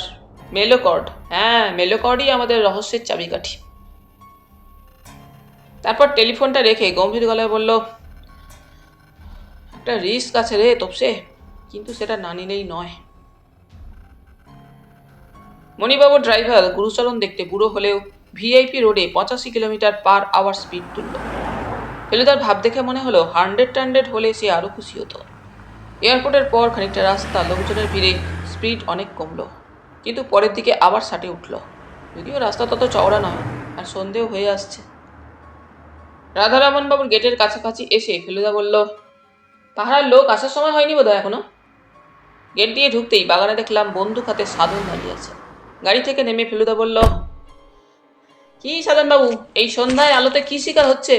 মেলোকর্ড, হ্যাঁ মেলোকর্ডই আমাদের রহস্যের চাবিকাঠি। তারপর টেলিফোনটা রেখে গম্ভীর গলায় বলল, একটা রিস্ক আছে রে তোপসে, কিন্তু সেটা না নিলেই নয়। মণিবাবুর ড্রাইভার গুরুচরণ দেখতে বুড়ো হলেও ভিআইপি রোডে 85 কিলোমিটার/আওয়ার স্পিড তুলল। ফেলুদার ভাব দেখে মনে হলো 100 হলে সে আরও খুশি হতো। এয়ারপোর্টের পর খানিকটা রাস্তা লোকজনের ভিড়ে স্পিড অনেক কমলো, কিন্তু পরের দিকে আবার 60-এ উঠল। যদিও রাস্তা তত চওড়া নয়, আর সন্দেহ হয়ে আসছে। রাধারমন বাবুর গেটের কাছাকাছি এসে ফেলুদা বলল, পাহাড়ার লোক আসার সময় হয়নি বোধহয় এখনো। গেট দিয়ে ঢুকতেই বাগানে দেখলাম বন্দুক হাতে সাধন দাঁড়িয়ে আছে। গাড়ি থেকে নেমে ফেলুদা বলল, কি সাধন বাবু, এই সন্ধ্যায় আলোতে কি শিকার হচ্ছে?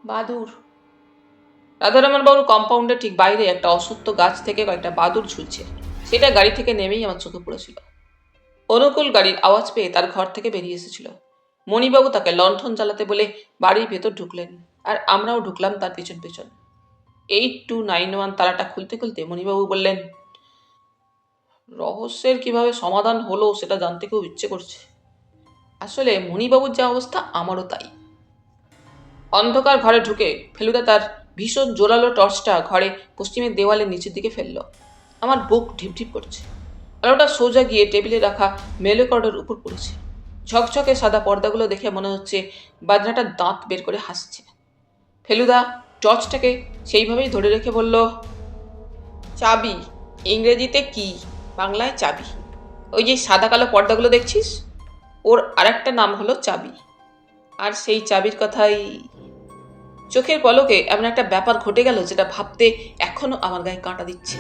বাদুর। রাধারমন বাবুর কম্পাউন্ডের ঠিক বাইরে একটা অসত্য গাছ থেকে কয়েকটা বাদুর ঝুলছে। সেটা গাড়ি থেকে নেমেই আমার চোখে পড়েছিল। অনুকূল গাড়ির আওয়াজ পেয়ে তার ঘর থেকে বেরিয়ে এসেছিল। মণিবাবু তাকে লণ্ঠন জ্বালাতে বলে বাড়ির ভেতর ঢুকলেন, আর আমরাও ঢুকলাম তার পিছন পিছন। 8291 তালাটা খুলতে খুলতে মণিবাবু বললেন, রহস্যের কিভাবে সমাধান হলো সেটা জানতে খুব ইচ্ছে করছে। আসলে মণিবাবুর যা অবস্থা আমারও তাই। অন্ধকার ঘরে ঢুকে ফেলুদা তার ভীষণ জোরালো টর্চটা ঘরে পশ্চিমের দেওয়ালের নিচের দিকে ফেলল। আমার বুক ঢিপঢিপ করছে। আলোটা সোজা গিয়ে টেবিলে রাখা মেলোকর্ডের উপর পড়েছে। ঝকঝকে সাদা পর্দাগুলো দেখে মনে হচ্ছে বাজনাটা দাঁত বের করে হাসছে। ফেলুদা টর্চটাকে সেইভাবেই ধরে রেখে বলল, চাবি। ইংরেজিতে কি, বাংলায় চাবি। ওই যে সাদা কালো পর্দাগুলো দেখছিস, ওর আরেকটা নাম হলো চাবি। আর সেই চাবির কথাই। চোখের পলকে এমন একটা ব্যাপার ঘটে গেল যেটা ভাবতে এখনো আমার গায়ে কাঁটা দিচ্ছে।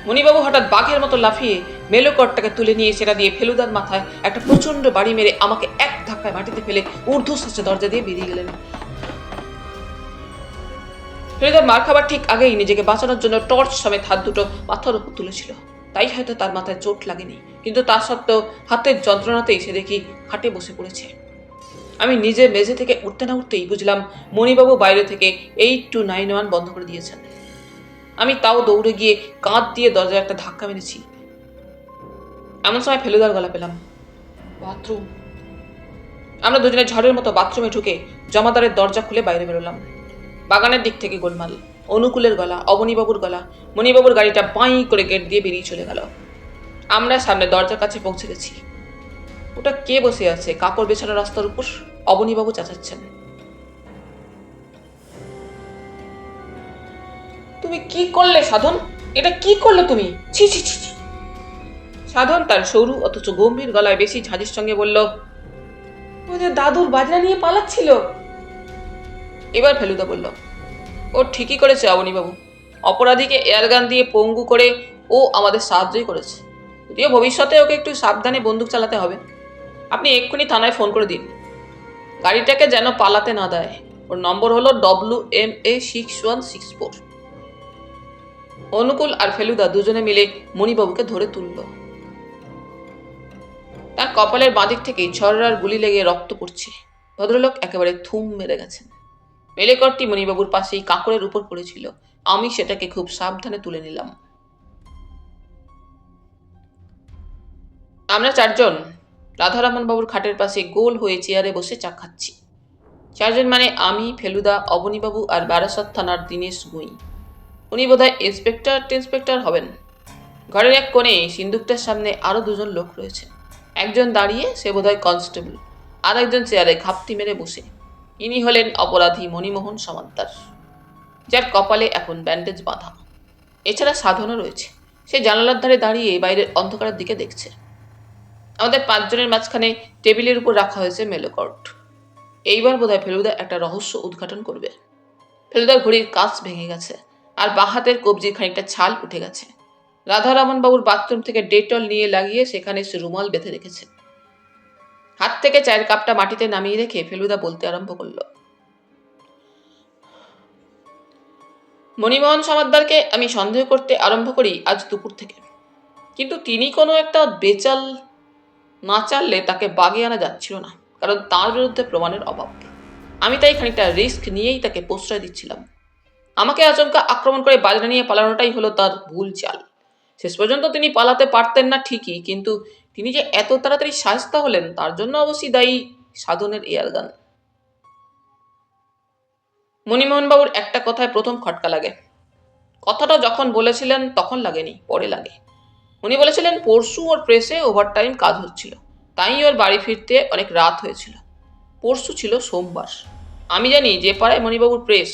মণিবাবু হঠাৎ বাঘের মতো লাফিয়ে মেলোকর্ডটাকে তুলে নিয়ে সেটা দিয়ে ফেলুদার মাথায় একটা প্রচন্ড বাড়ি মেরে আমাকে এক ধাক্কায় মাটিতে ফেলে ঊর্ধ্বশ্বাসে দরজা দিয়ে বেরিয়ে গেলেন। ফেলুদার মার খাবার ঠিক আগেই নিজেকে বাঁচানোর জন্য টর্চ সমেত হাত দুটো মাথার উপর তুলেছিল। তাই হয়তো তার মাথায় চোট লাগেনি, কিন্তু তা সত্ত্বেও হাতের যন্ত্রণাতেই সে দেখি খাটে বসে পড়েছে। আমি নিজে মেঝে থেকে উঠতে না উঠতেই বুঝলাম মণিবাবু বাইরে থেকে 8291 বন্ধ করে দিয়েছেন। আমি তাও দৌড়ে গিয়ে কাঁধ দিয়ে দরজায় একটা ধাক্কা মেরেছি। এমন সময় ফেলুদার গলা পেলাম, বাথরুম। আমরা দুজনে ঝড়ের মতো বাথরুমে ঢুকে জমাদারের দরজা খুলে বাইরে বেরোলাম। বাগানের দিক থেকে গোলমাল। অনুকূলের গলা, অবনীবাবুর গলা। মণিবাবুর গাড়িটা বাঁই করে গেট দিয়ে বেরিয়ে চলে গেল। আমরা সামনে দরজার কাছে পৌঁছে গেছি। ওটা কে বসে আছে কাপড় বেছানো রাস্তার উপর? অবনীবাবু চেঁচাচ্ছেন, তুমি কি করলে সাধন? এটা কি করলে তুমি? ছি ছি ছি। সাধন তার সরু অথচ গম্ভীর গলায় বেশি ঝাঁঝির সঙ্গে বলল, ওদের দাদুর বাজনা নিয়ে পালাচ্ছিল। এবার ফেলুদা বলল, ও ঠিকই করেছে অবনীবাবু। অপরাধীকে এয়ারগান দিয়ে পঙ্গু করে ও আমাদের সাহায্যই করেছে। যদিও ভবিষ্যতে ওকে একটু সাবধানে বন্দুক চালাতে হবে। আপনি এক্ষুনি থানায় ফোন করে দিন, গাড়িটাকে যেন পালাতে না দেয়। ওর নম্বর হলো WMA6164। অনুকূল আর ফেলুদা দুজনে মিলে মণিবাবুকে ধরে তুলল। তার কপালের বাঁদিক থেকে ছড়ার গুলি লেগে রক্ত পড়ছে। ভদ্রলোক একেবারে থুম মেরে গেছেন। মেলেকরটি মণিবাবুর পাশেই কাঁকড়ের উপর পড়েছিল। আমি সেটাকে খুব সাবধানে তুলে নিলাম। আমরা চারজন রাধারমন বাবুর খাটের পাশে গোল হয়ে চেয়ারে বসে চা খাচ্ছি। চারজন মানে আমি, ফেলুদা, অবনীবাবু আর বারাসত থানার দীনেশ গুঁই। উনি বোধহয় ইন্সপেক্টর হবেন। ঘরের এক কোণে সিন্দুকটার সামনে আরো দুজন লোক রয়েছে। একজন দাঁড়িয়ে, সে বোধহয় কনস্টেবল, আর একজন চেয়ারে ঘাপটি মেরে বসে। ইনি হলেন অপরাধী মণিমোহন সমাদ্দার, যার কপালে এখন ব্যান্ডেজ বাঁধা। এছাড়া সাধনও রয়েছে। সে জানালার ধারে দাঁড়িয়ে বাইরের অন্ধকারের দিকে দেখছে। আমাদের পাঁচজনের মাঝখানে টেবিলের উপর রাখা হয়েছে মেলোকর্ট। এইবার বোধহয় ফেলুদা একটা রহস্য উদ্ঘাটন করবে। ফেলুদার ঘড়ির কাঁচ ভেঙে গেছে, আর বাঁ হাতের কবজির খানিকটা ছাল উঠে গেছে। রাধারমন বাবুর বাথরুম থেকে ডেটল নিয়ে লাগিয়ে সেখানে সে রুমাল বেঁধে রেখেছে। হাত থেকে চায়ের কাপটা মাটিতে নামিয়ে রেখে ফেলুদা বলতে আরম্ভ করল, মণিমোহন সমাদ্দারকে আমি সন্দেহ করতে আরম্ভ করি আজ দুপুর থেকে। কিন্তু তিনি কোনো একটা বেচাল না চাললে তাকে বাগে আনা যাচ্ছিল না, কারণ তার বিরুদ্ধে প্রমাণের অভাব। আমি তাই খানিকটা রিস্ক নিয়েই তাকে প্রশ্রয় দিচ্ছিলাম। আমাকে আচমকা আক্রমণ করে বাজনা নিয়ে পালানোটাই হলো তার ভুল চাল। শেষ পর্যন্ত তিনি পালাতে পারতেন না ঠিকই, কিন্তু তিনি যে এত তাড়াতাড়ি শায়েস্তা হলেন তার জন্য অবশ্যই দায়ী সাধনের এয়ারগান। মণিমোহনবাবুর একটা কথায় প্রথম খটকা লাগে। কথাটা যখন বলেছিলেন তখন লাগেনি, পরে লাগে। উনি বলেছিলেন পরশু ওর প্রেসে ওভারটাইম কাজ হচ্ছিল, তাই ওর বাড়ি ফিরতে অনেক রাত হয়েছিল। পরশু ছিল সোমবার। আমি জানি যে পাড়ায় মণিবাবুর প্রেস,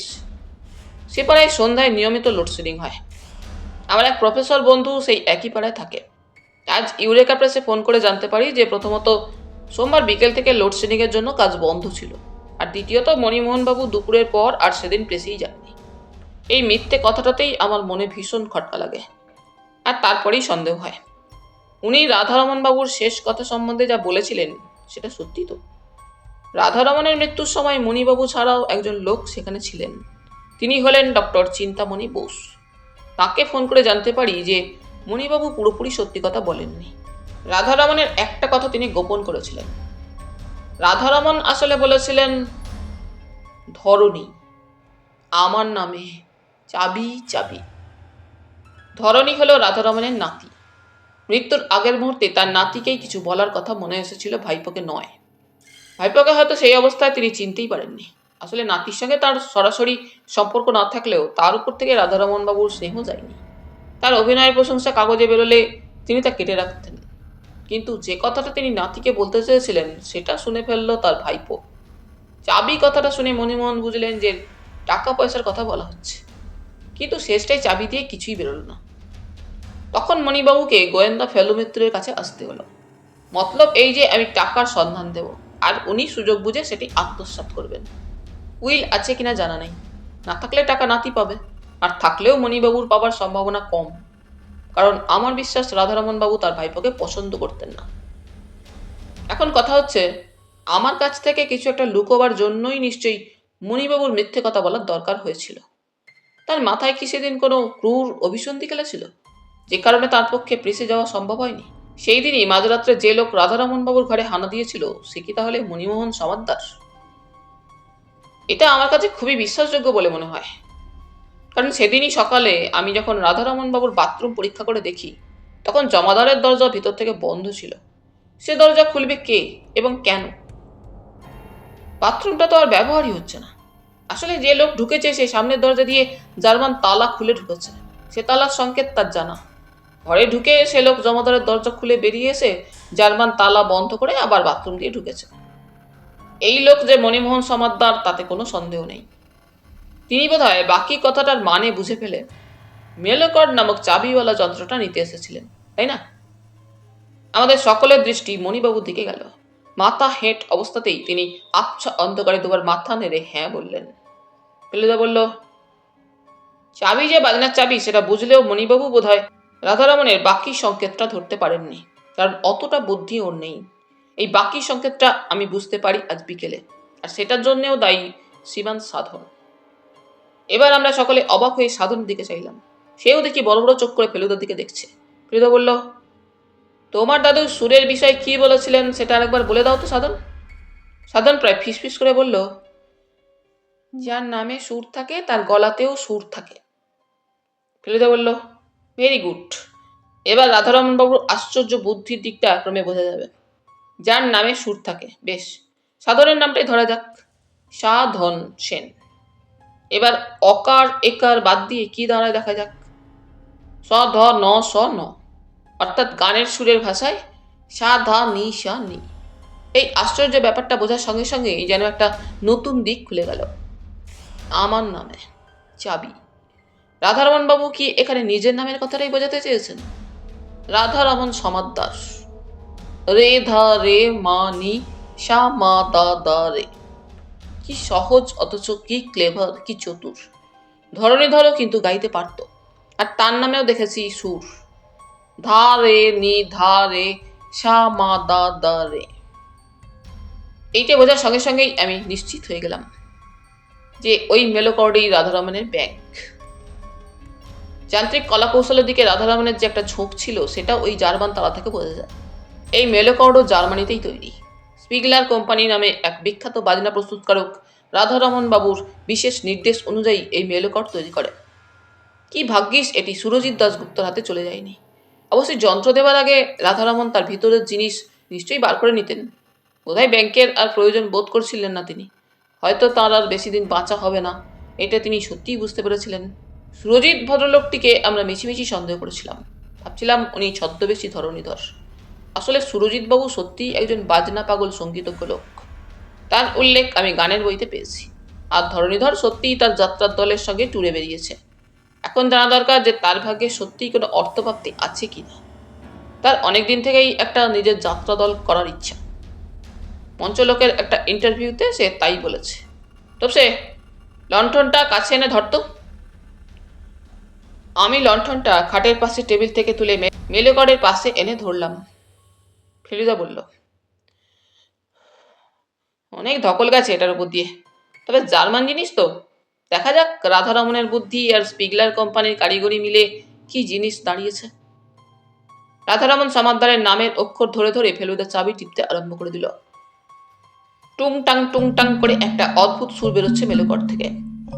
সে পাড়ায় সন্ধ্যায় নিয়মিত লোডশেডিং হয়। আমার এক প্রফেসর বন্ধু সেই একই পাড়ায় থাকে। আজ ইউরেকা প্রেসে ফোন করে জানতে পারি যে প্রথমত সোমবার বিকেল থেকে লোডশেডিংয়ের জন্য কাজ বন্ধ ছিল, আর দ্বিতীয়ত মণিমোহনবাবু দুপুরের পর আর সেদিন প্রেসেই যাননি। এই মিথ্যে কথাটাতেই আমার মনে ভীষণ খটকা লাগে, আর তারপরেই সন্দেহ হয়। উনি রাধারমন বাবুর শেষ কথা সম্বন্ধে যা বলেছিলেন সেটা সত্যি তো? রাধারমনের মৃত্যুর সময় মণিবাবু ছাড়াও একজন লোক সেখানে ছিলেন। তিনি হলেন ডক্টর চিন্তামণি বোস। তাকে ফোন করে জানতে পারি যে মণিবাবু পুরোপুরি সত্যি কথা বলেননি। রাধারমনের একটা কথা তিনি গোপন করেছিলেন। রাধারমন আসলে বলেছিলেন, ধরণী আমার নামে চাবি চাবি। ধরণী হলো রাধারমনের নাতি। মৃত্যুর আগের মুহূর্তে তার নাতিকেই কিছু বলার কথা মনে এসেছিল, ভাইপোকে নয়। ভাইপোকে হয়তো সেই অবস্থায় তিনি চিনতেই পারেননি। আসলে নাতির সঙ্গে তার সরাসরি সম্পর্ক না থাকলেও তার উপর থেকে রাধারমন বাবুর স্নেহ যায়নি। তার অভিনয়ের প্রশংসা কাগজে বেরোলে তিনি তা কেটে রাখতেন। কিন্তু যে কথাটা তিনি নাতিকে বলতে চেয়েছিলেন সেটা শুনে ফেলল তার ভাইপো। চাবি কথাটা শুনে মণিমোহন বুঝলেন যে টাকা পয়সার কথা বলা হচ্ছে, কিন্তু শেষটায় চাবি দিয়ে কিছুই বেরোল না। তখন মণিবাবুকে গোয়েন্দা ফেলু মিত্রের কাছে আসতে হলো। মতলব এই যে আমি টাকার সন্ধান দেব, আর উনি সুযোগ বুঝে সেটি আত্মসাৎ করবেন। উইল আছে কিনা জানা নেই, না থাকলে টাকা নাতি পাবে, আর থাকলেও মণিবাবুর পাবার সম্ভাবনা কম, কারণ আমার বিশ্বাস রাধারমন বাবু তার ভাইপোকে পছন্দ করতেন না। এখন কথা হচ্ছে, আমার কাছ থেকে কিছু একটা লুকোবার জন্যই নিশ্চয়ই মণিবাবুর মিথ্যে কথা বলার দরকার হয়েছিল। তার মাথায় কি সেদিন কোনো ক্রূর অভিসন্ধি খেলেছিল, যে কারণে তার পক্ষে প্রেসে যাওয়া সম্ভব হয়নি? সেই দিনই মাঝরাত্রে যে লোক রাধারমন বাবুর ঘরে হানা দিয়েছিল সে কি তাহলে মণিমোহন সমাদ্দার? এটা আমার কাছে খুবই বিশ্বাসযোগ্য বলে মনে হয়, কারণ সেদিনই সকালে আমি যখন রাধারমন বাবুর বাথরুম পরীক্ষা করে দেখি তখন জমাদারের দরজা ভিতর থেকে বন্ধ ছিল। সে দরজা খুলবে কে এবং কেন? বাথরুমটা তো আর ব্যবহারই হচ্ছে না। আসলে যে লোক ঢুকেছে সে সামনের দরজা দিয়ে জার্মান তালা খুলে ঢুকেছে। সে তালার সংকেত তার জানা। ঘরে ঢুকে সে লোক জমাদারের দরজা খুলে বেরিয়ে এসে জার্মান তালা বন্ধ করে আবার বাথরুম দিয়ে ঢুকেছে। এই লোক যে মণিমোহন সমাদ্দার তাতে কোনো সন্দেহ নেই। তিনি বোধহয় বাকি কথাটার মানে বুঝে ফেলে মেলোকর্ড নামক চাবিওয়ালা যন্ত্রটা নিতে এসেছিলেন, তাই না? আমাদের সকলের দৃষ্টি মণিবাবুর দিকে গেল। মাথা হেঁট অবস্থাতেই তিনি আবছা অন্ধকারে দুবার মাথা নেড়ে হ্যাঁ বললেন। ফেলুদা বলল, চাবি যে বাজনার চাবি সেটা বুঝলেও মণিবাবু বোধহয় রাধারমণের বাকি সংকেতটা ধরতে পারেননি, কারণ অতটা বুদ্ধি ওর নেই। এই বাকি সংকেতটা আমি বুঝতে পারি আজ বিকেলে, আর সেটার জন্যও দায়ী শ্রীমান সাধন। এবার আমরা সকলে অবাক হয়ে সাধনের দিকে চাইলাম। সেও দেখি বড় বড় চোখ করে ফেলুদার দিকে দেখছে। ফেলুদা বলল, তোমার দাদু সুরের বিষয় কি বলেছিলেন সেটা আরেকবার বলে দাও তো সাধন। সাধন প্রায় ফিসফিস করে বলল, যার নামে সুর থাকে তার গলাতেও সুর থাকে। ফেলুদা বলল, ভেরি গুড। এবার রাধারমণ বাবুর আশ্চর্য বুদ্ধির দিকটা ক্রমে বোঝা যাবে। যার নামে সুর থাকে, বেশ, সাধনের নামটাই ধরা যাক, সাধন সেন। এবার অকার একার বাদ দিয়ে কি দাঁড়ায় দেখা যাক। স ধ ন স ন, অর্থাৎ গানের সুরের ভাষায় সা ধা নি সা নি। এই আশ্চর্য ব্যাপারটা বোঝার সঙ্গে সঙ্গে যেন একটা নতুন দিক খুলে গেল। আমার নামে চাবি। রাধারমণ বাবু কি এখানে নিজের নামের কথাটাই বোঝাতে চেয়েছেন? রাধারমণ সমাদ্দাস, রে ধা রে মা নি সা মা দা দা রে। কি সহজ, অথচ কি ক্লেভার, কি চতুর। ধরণীধরও কিন্তু গাইতে পারত, আর তার নামেও দেখেছি সুর, ধা রে নি ধা রে সা মা দা দা রে। এইটা বোঝার সঙ্গে সঙ্গেই আমি নিশ্চিত হয়ে গেলাম যে ওই মেলোকর্ডেই রাধারমণের ব্যাংক। যান্ত্রিক কলাকৌশলের দিকে রাধারমণের যে একটা ঝোঁক ছিল সেটা ওই জার্মান তালা থেকে বোঝা যায়। এই মেলোকর্ডও জার্মানিতেই তৈরি। স্পিগলার কোম্পানি নামে এক বিখ্যাত বাজনা প্রস্তুতকারক রাধারমণ বাবুর বিশেষ নির্দেশ অনুযায়ী এই মেলোকর্ড তৈরি করে। কি ভাগ্যিস এটি সুরজিৎ দাশগুপ্তর হাতে চলে যায়নি। অবশ্যই যন্ত্র দেওয়ার আগে রাধারমণ তার ভিতরের জিনিস নিশ্চয়ই বার করে নিতেন। বোধহয় ব্যাংকের আর প্রয়োজন বোধ করছিলেন না তিনি। হয়তো তাঁর আর বেশি দিন বাঁচা হবে না, এটা তিনি সত্যিই বুঝতে পেরেছিলেন। সুরজিৎ ভদ্রলোকটিকে আমরা মিছিমিছি সন্দেহ করেছিলাম। ভাবছিলাম উনি ছদ্মবেশী ধরণীধর। আসলে সুরজিৎবাবু সত্যিই একজন বাজনা পাগল সঙ্গীতজ্ঞ লোক। তার উল্লেখ আমি গানের বইতে পেয়েছি। আর ধরণীধর সত্যিই তার যাত্রার দলের সঙ্গে ট্যুরে বেরিয়েছে। এখন জানা দরকার যে তার ভাগ্যে সত্যিই কোনো অর্থপ্রাপ্তি আছে কিনা। তার অনেক দিন থেকেই একটা নিজের যাত্রা দল করার ইচ্ছা। মঞ্চলোকের একটা ইন্টারভিউতে সে তাই বলেছে। তবে সে লণ্ঠনটা কাছে এনে ধরত। আমি লণ্ঠনটা খাটের পাশে টেবিল থেকে তুলে মেলোকর্ডের পাশে এনে ধরলাম। ফেলুদা বলল, অনেক ধকল গেছে এটার উপর দিয়ে, তবে জার্মান জিনিস তো। দেখা যাক রাধারমণের বুদ্ধি আর স্পিগলার কোম্পানির কারিগরি মিলে কি জিনিস দাঁড়িয়েছে। রাধারমণ সমাদ্দারের নামের অক্ষর ধরে ধরে ফেলুদা চাবি টিপতে আরম্ভ করে দিল। টুং টাং করে একটা অদ্ভুত সুর বেরোচ্ছে মেলোকর্ড থেকে।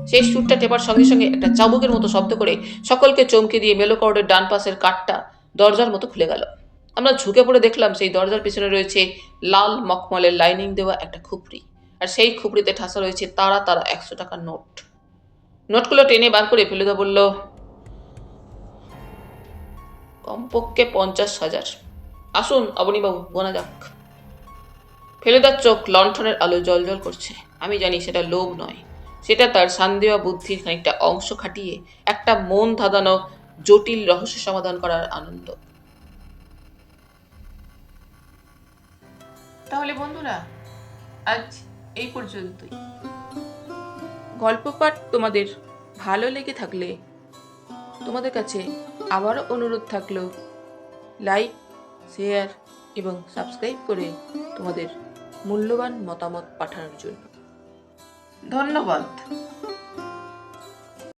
সেই সুরটা টেপার সঙ্গে সঙ্গে একটা চাবুকের মতো শব্দ করে সকলকে চমকে দিয়ে মেলোকর্ডের ডান পাশের কাঠটা দরজার মতো খুলে গেল। আমরা ঝুঁকে পড়ে দেখলাম সেই দরজার পিছনে রয়েছে লাল মখমলের লাইনিং দেওয়া একটা খুপড়ি, আর সেই খুপড়িতে ঠাসা রয়েছে তারা তারা 100 টাকার নোট। নোটগুলো টেনে বার করে ফেলুদা বলল, কমপক্ষে 50,000। আসুন অবনীবাবু, গোনা যাক। ফেলুদার চোখ লণ্ঠনের আলো জলজল করছে। আমি জানি সেটা লোভ নয়, সেটা তার সান্দেহ বুদ্ধির খানিকটা অংশ খাটিয়ে একটা মন ধাঁধানো জটিল রহস্য সমাধান করার আনন্দ। তাহলে বন্ধুরা, আজ এই পর্যন্তই। গল্প পাঠ তোমাদের ভালো লেগে থাকলে তোমাদের কাছে আবারও অনুরোধ থাকলো, লাইক, শেয়ার এবং সাবস্ক্রাইব করে তোমাদের মূল্যবান মতামত পাঠানোর জন্য। ধন্যবাদ।